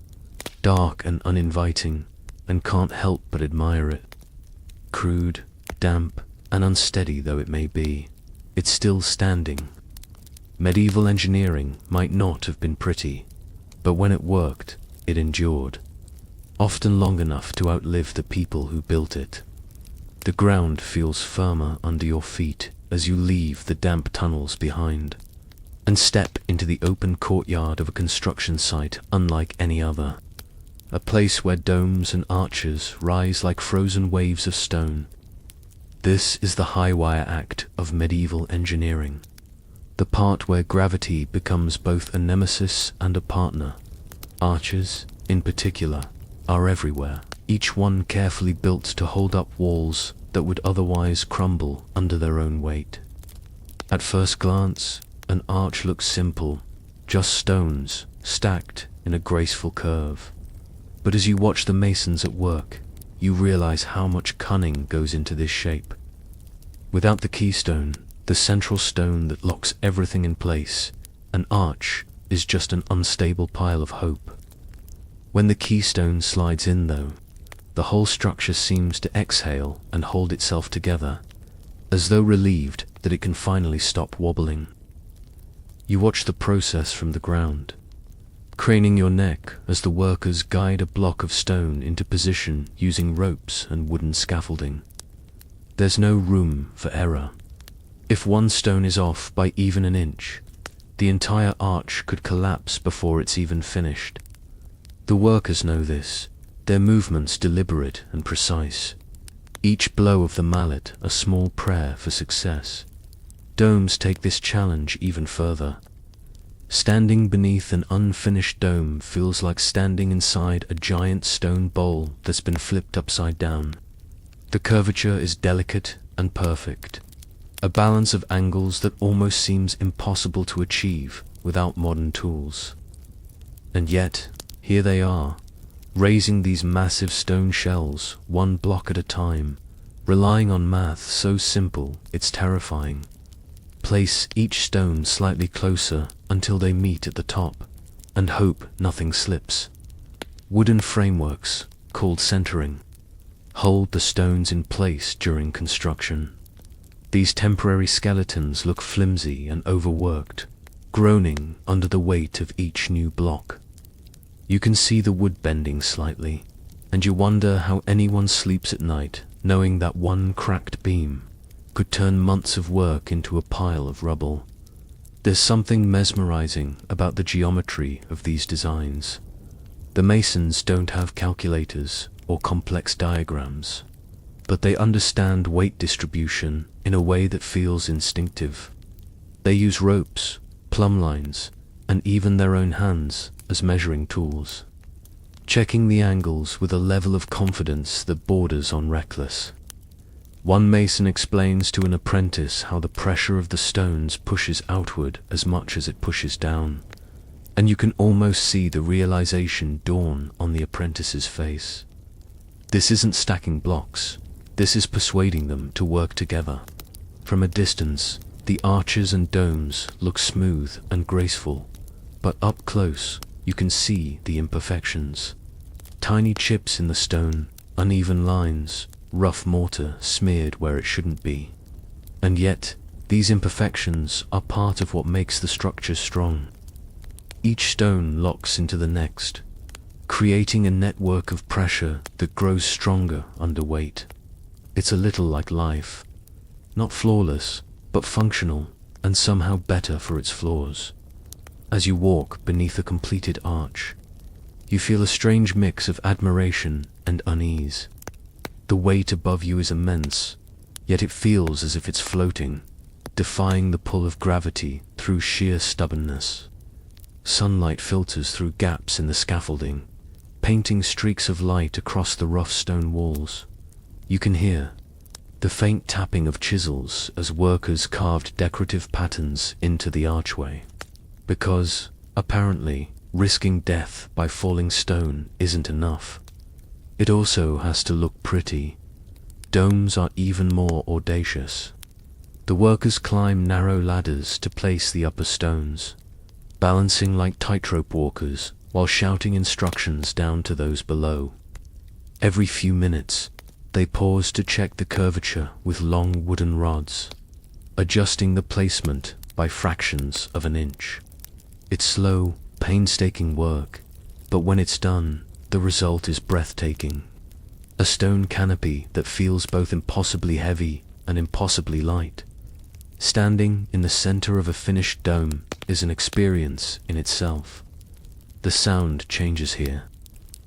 dark and uninviting, and can't help but admire it. Crude, damp, and unsteady though it may be, it's still standing. Medieval engineering might not have been pretty, but when it worked, it endured, often long enough to outlive the people who built it. The ground feels firmer under your feet as you leave the damp tunnels behind, and step into the open courtyard of a construction site unlike any other, a place where domes and arches rise like frozen waves of stone. This is the high-wire act of medieval engineering, the part where gravity becomes both a nemesis and a partner. Arches, in particular, are everywhere, each one carefully built to hold up walls that would otherwise crumble under their own weight. At first glance, an arch looks simple, just stones stacked in a graceful curve. But as you watch the masons at work, you realize how much cunning goes into this shape. Without the keystone, the central stone that locks everything in place, an arch is just an unstable pile of hope. When the keystone slides in, though, the whole structure seems to exhale and hold itself together, as though relieved that it can finally stop wobbling. You watch the process from the ground, craning your neck as the workers guide a block of stone into position using ropes and wooden scaffolding. There's no room for error. If one stone is off by even an inch, the entire arch could collapse before it's even finished. The workers know this, their movements deliberate and precise. Each blow of the mallet a small prayer for success. Domes take this challenge even further. Standing beneath an unfinished dome feels like standing inside a giant stone bowl that's been flipped upside down. The curvature is delicate and perfect, a balance of angles that almost seems impossible to achieve without modern tools. And yet, here they are, raising these massive stone shells one block at a time, relying on math so simple it's terrifying. Place each stone slightly closer until they meet at the top, and hope nothing slips. Wooden frameworks, called centering, hold the stones in place during construction. These temporary skeletons look flimsy and overworked, groaning under the weight of each new block. You can see the wood bending slightly, and you wonder how anyone sleeps at night knowing that one cracked beam could turn months of work into a pile of rubble. There's something mesmerizing about the geometry of these designs. The masons don't have calculators or complex diagrams, but they understand weight distribution in a way that feels instinctive. They use ropes, plumb lines, and even their own hands as measuring tools, checking the angles with a level of confidence that borders on reckless. One mason explains to an apprentice how the pressure of the stones pushes outward as much as it pushes down, and you can almost see the realization dawn on the apprentice's face. This isn't stacking blocks, this is persuading them to work together. From a distance, the arches and domes look smooth and graceful, but up close, you can see the imperfections. Tiny chips in the stone, uneven lines, rough mortar smeared where it shouldn't be. And yet, these imperfections are part of what makes the structure strong. Each stone locks into the next, creating a network of pressure that grows stronger under weight. It's a little like life, not flawless, but functional, and somehow better for its flaws. As you walk beneath a completed arch, you feel a strange mix of admiration and unease. The weight above you is immense, yet it feels as if it's floating, defying the pull of gravity through sheer stubbornness. Sunlight filters through gaps in the scaffolding, painting streaks of light across the rough stone walls. You can hear the faint tapping of chisels as workers carved decorative patterns into the archway. Because, apparently, risking death by falling stone isn't enough. It also has to look pretty. Domes are even more audacious. The workers climb narrow ladders to place the upper stones, balancing like tightrope walkers while shouting instructions down to those below. Every few minutes, they pause to check the curvature with long wooden rods, adjusting the placement by fractions of an inch. It's slow, painstaking work, but when it's done, the result is breathtaking. A stone canopy that feels both impossibly heavy and impossibly light. Standing in the center of a finished dome is an experience in itself. The sound changes here.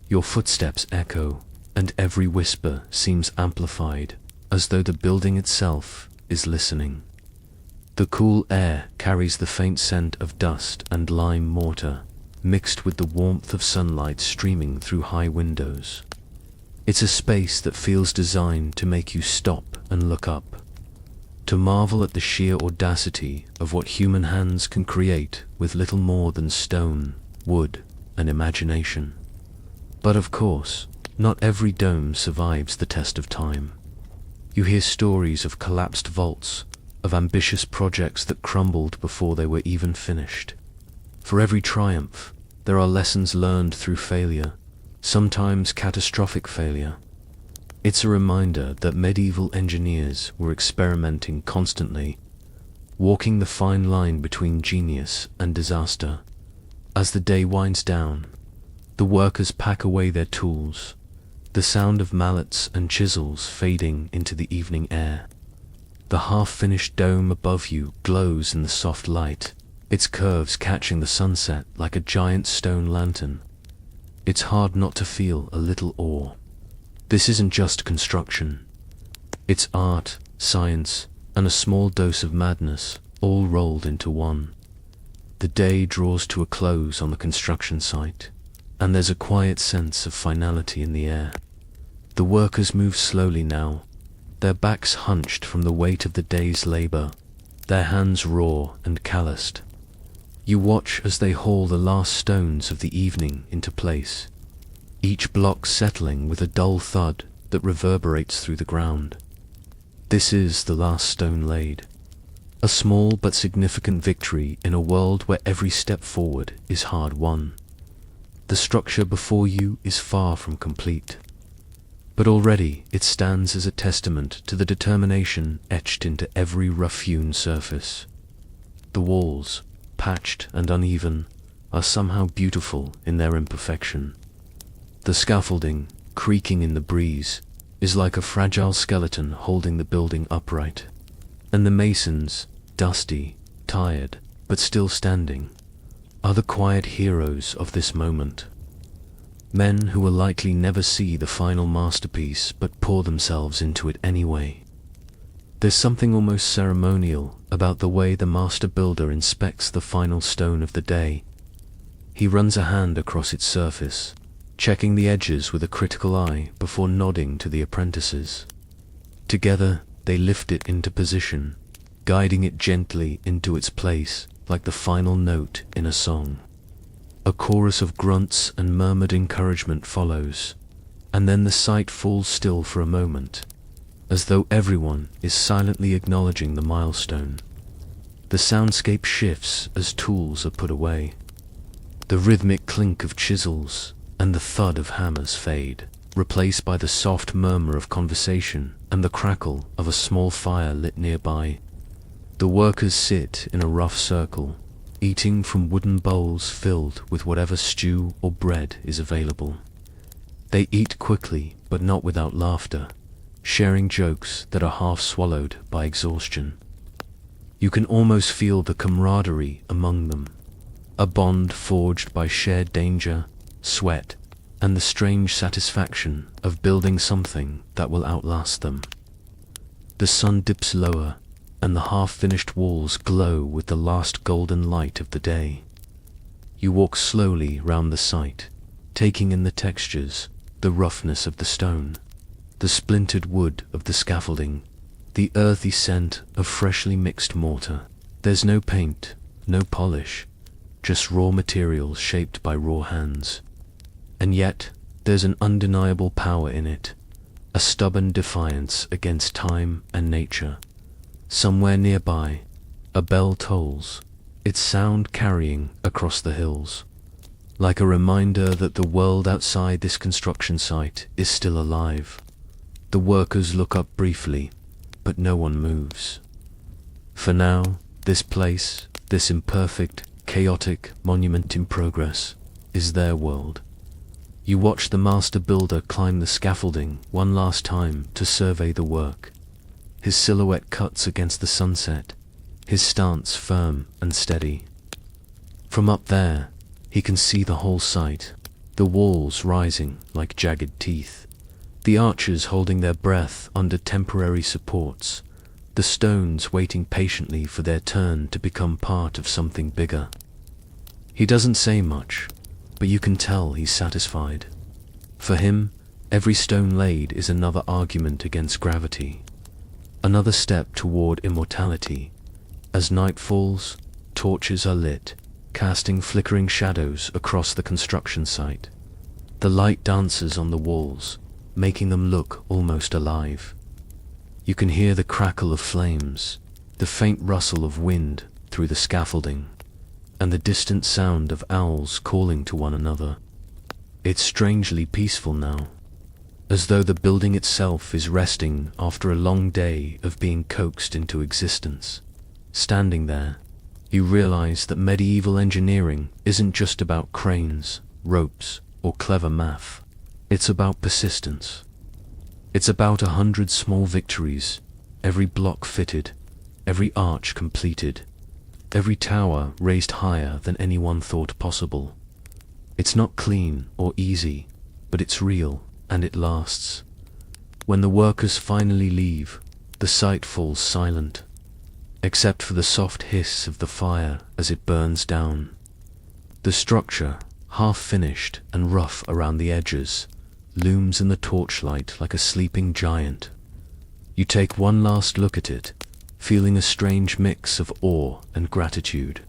Your footsteps echo, and every whisper seems amplified, as though the building itself is listening. The cool air carries the faint scent of dust and lime mortar, mixed with the warmth of sunlight streaming through high windows. It's a space that feels designed to make you stop and look up, to marvel at the sheer audacity of what human hands can create with little more than stone, wood, and imagination. But of course, not every dome survives the test of time. You hear stories of collapsed vaults, of ambitious projects that crumbled before they were even finished. For every triumph, there are lessons learned through failure, sometimes catastrophic failure. It's a reminder that medieval engineers were experimenting constantly, walking the fine line between genius and disaster. As the day winds down, the workers pack away their tools, the sound of mallets and chisels fading into the evening air. The half-finished dome above you glows in the soft light, its curves catching the sunset like a giant stone lantern. It's hard not to feel a little awe. This isn't just construction. It's art, science, and a small dose of madness, all rolled into one. The day draws to a close on the construction site, and there's a quiet sense of finality in the air. The workers move slowly now, their backs hunched from the weight of the day's labor, their hands raw and calloused. You watch as they haul the last stones of the evening into place, each block settling with a dull thud that reverberates through the ground. This is the last stone laid, a small but significant victory in a world where every step forward is hard won. The structure before you is far from complete, but already it stands as a testament to the determination etched into every rough-hewn surface. The walls, patched and uneven, are somehow beautiful in their imperfection. The scaffolding, creaking in the breeze, is like a fragile skeleton holding the building upright. And the masons, dusty, tired, but still standing, are the quiet heroes of this moment. Men who will likely never see the final masterpiece but pour themselves into it anyway. There's something almost ceremonial about the way the master builder inspects the final stone of the day. He runs a hand across its surface, checking the edges with a critical eye before nodding to the apprentices. Together, they lift it into position, guiding it gently into its place like the final note in a song. A chorus of grunts and murmured encouragement follows, and then the site falls still for a moment, as though everyone is silently acknowledging the milestone. The soundscape shifts as tools are put away. The rhythmic clink of chisels and the thud of hammers fade, replaced by the soft murmur of conversation and the crackle of a small fire lit nearby. The workers sit in a rough circle, eating from wooden bowls filled with whatever stew or bread is available. They eat quickly, but not without laughter, sharing jokes that are half swallowed by exhaustion. You can almost feel the camaraderie among them, a bond forged by shared danger, sweat, and the strange satisfaction of building something that will outlast them. The sun dips lower, and the half-finished walls glow with the last golden light of the day. You walk slowly round the site, taking in the textures, the roughness of the stone, the splintered wood of the scaffolding, the earthy scent of freshly mixed mortar. There's no paint, no polish, just raw materials shaped by raw hands. And yet, there's an undeniable power in it, a stubborn defiance against time and nature. Somewhere nearby, a bell tolls, its sound carrying across the hills, like a reminder that the world outside this construction site is still alive. The workers look up briefly, but no one moves. For now, this place, this imperfect, chaotic monument in progress, is their world. You watch the master builder climb the scaffolding one last time to survey the work. His silhouette cuts against the sunset, his stance firm and steady. From up there, he can see the whole site, the walls rising like jagged teeth, The archers holding their breath under temporary supports, the stones waiting patiently for their turn to become part of something bigger. He doesn't say much, but you can tell he's satisfied. For him, every stone laid is another argument against gravity, another step toward immortality. As night falls, torches are lit, casting flickering shadows across the construction site. The light dances on the walls, making them look almost alive. You can hear the crackle of flames, the faint rustle of wind through the scaffolding, and the distant sound of owls calling to one another. It's strangely peaceful now, as though the building itself is resting after a long day of being coaxed into existence. Standing there, you realize that medieval engineering isn't just about cranes, ropes, or clever math. It's about persistence. It's about 100 small victories, every block fitted, every arch completed, every tower raised higher than anyone thought possible. It's not clean or easy, but it's real, and it lasts. When the workers finally leave, the site falls silent, except for the soft hiss of the fire as it burns down. The structure, half finished and rough around the edges, looms in the torchlight like a sleeping giant. You take one last look at it, feeling a strange mix of awe and gratitude.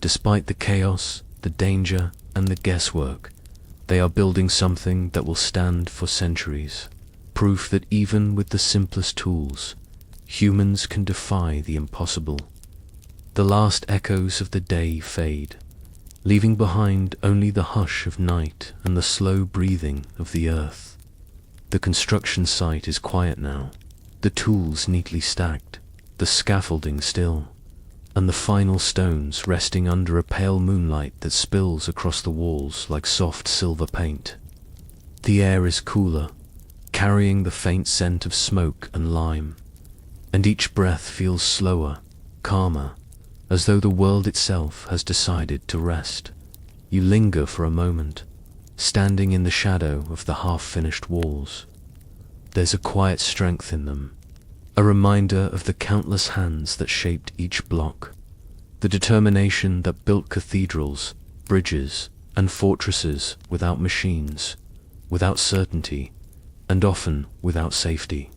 Despite the chaos, the danger, and the guesswork, they are building something that will stand for centuries. Proof that even with the simplest tools, humans can defy the impossible. The last echoes of the day fade, leaving behind only the hush of night and the slow breathing of the earth. The construction site is quiet now, the tools neatly stacked, the scaffolding still, and the final stones resting under a pale moonlight that spills across the walls like soft silver paint. The air is cooler, carrying the faint scent of smoke and lime, and each breath feels slower, calmer, as though the world itself has decided to rest. You linger for a moment, standing in the shadow of the half-finished walls. There's a quiet strength in them, a reminder of the countless hands that shaped each block, the determination that built cathedrals, bridges, and fortresses without machines, without certainty, and often without safety.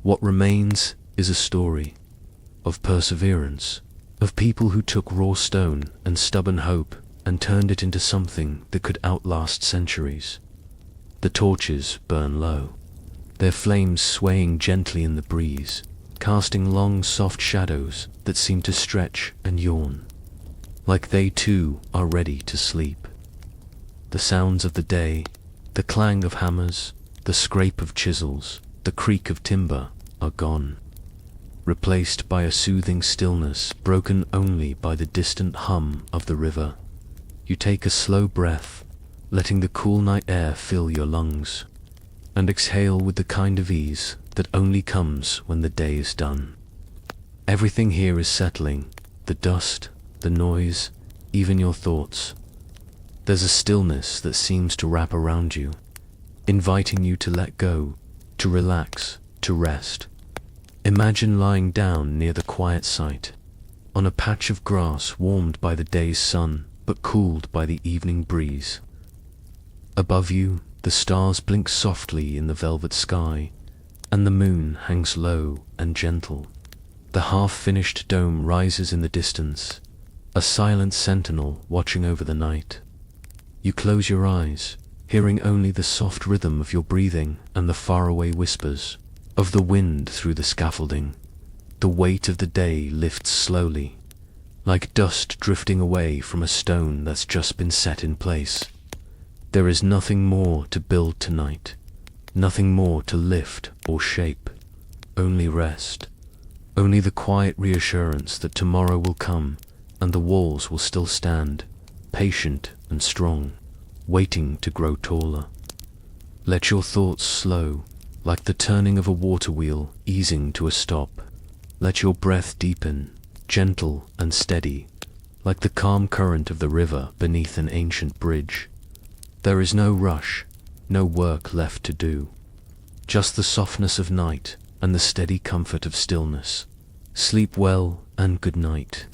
What remains is a story of perseverance, of people who took raw stone and stubborn hope and turned it into something that could outlast centuries. The torches burn low, their flames swaying gently in the breeze, casting long soft shadows that seem to stretch and yawn, like they too are ready to sleep. The sounds of the day, the clang of hammers, the scrape of chisels, the creak of timber are gone, replaced by a soothing stillness broken only by the distant hum of the river. You take a slow breath, letting the cool night air fill your lungs, and exhale with the kind of ease that only comes when the day is done. Everything here is settling, the dust, the noise, even your thoughts. There's a stillness that seems to wrap around you, inviting you to let go, to relax, to rest. Imagine lying down near the quiet site, on a patch of grass warmed by the day's sun but cooled by the evening breeze. Above you, the stars blink softly in the velvet sky, and the moon hangs low and gentle. The half-finished dome rises in the distance, a silent sentinel watching over the night. You close your eyes, hearing only the soft rhythm of your breathing and the faraway whispers of the wind through the scaffolding. The weight of the day lifts slowly, like dust drifting away from a stone that's just been set in place. There is nothing more to build tonight, nothing more to lift or shape, only rest, only the quiet reassurance that tomorrow will come and the walls will still stand, patient and strong, waiting to grow taller. Let your thoughts slow, like the turning of a water wheel easing to a stop. Let your breath deepen, gentle and steady, like the calm current of the river beneath an ancient bridge. There is no rush, no work left to do, just the softness of night and the steady comfort of stillness. Sleep well and good night.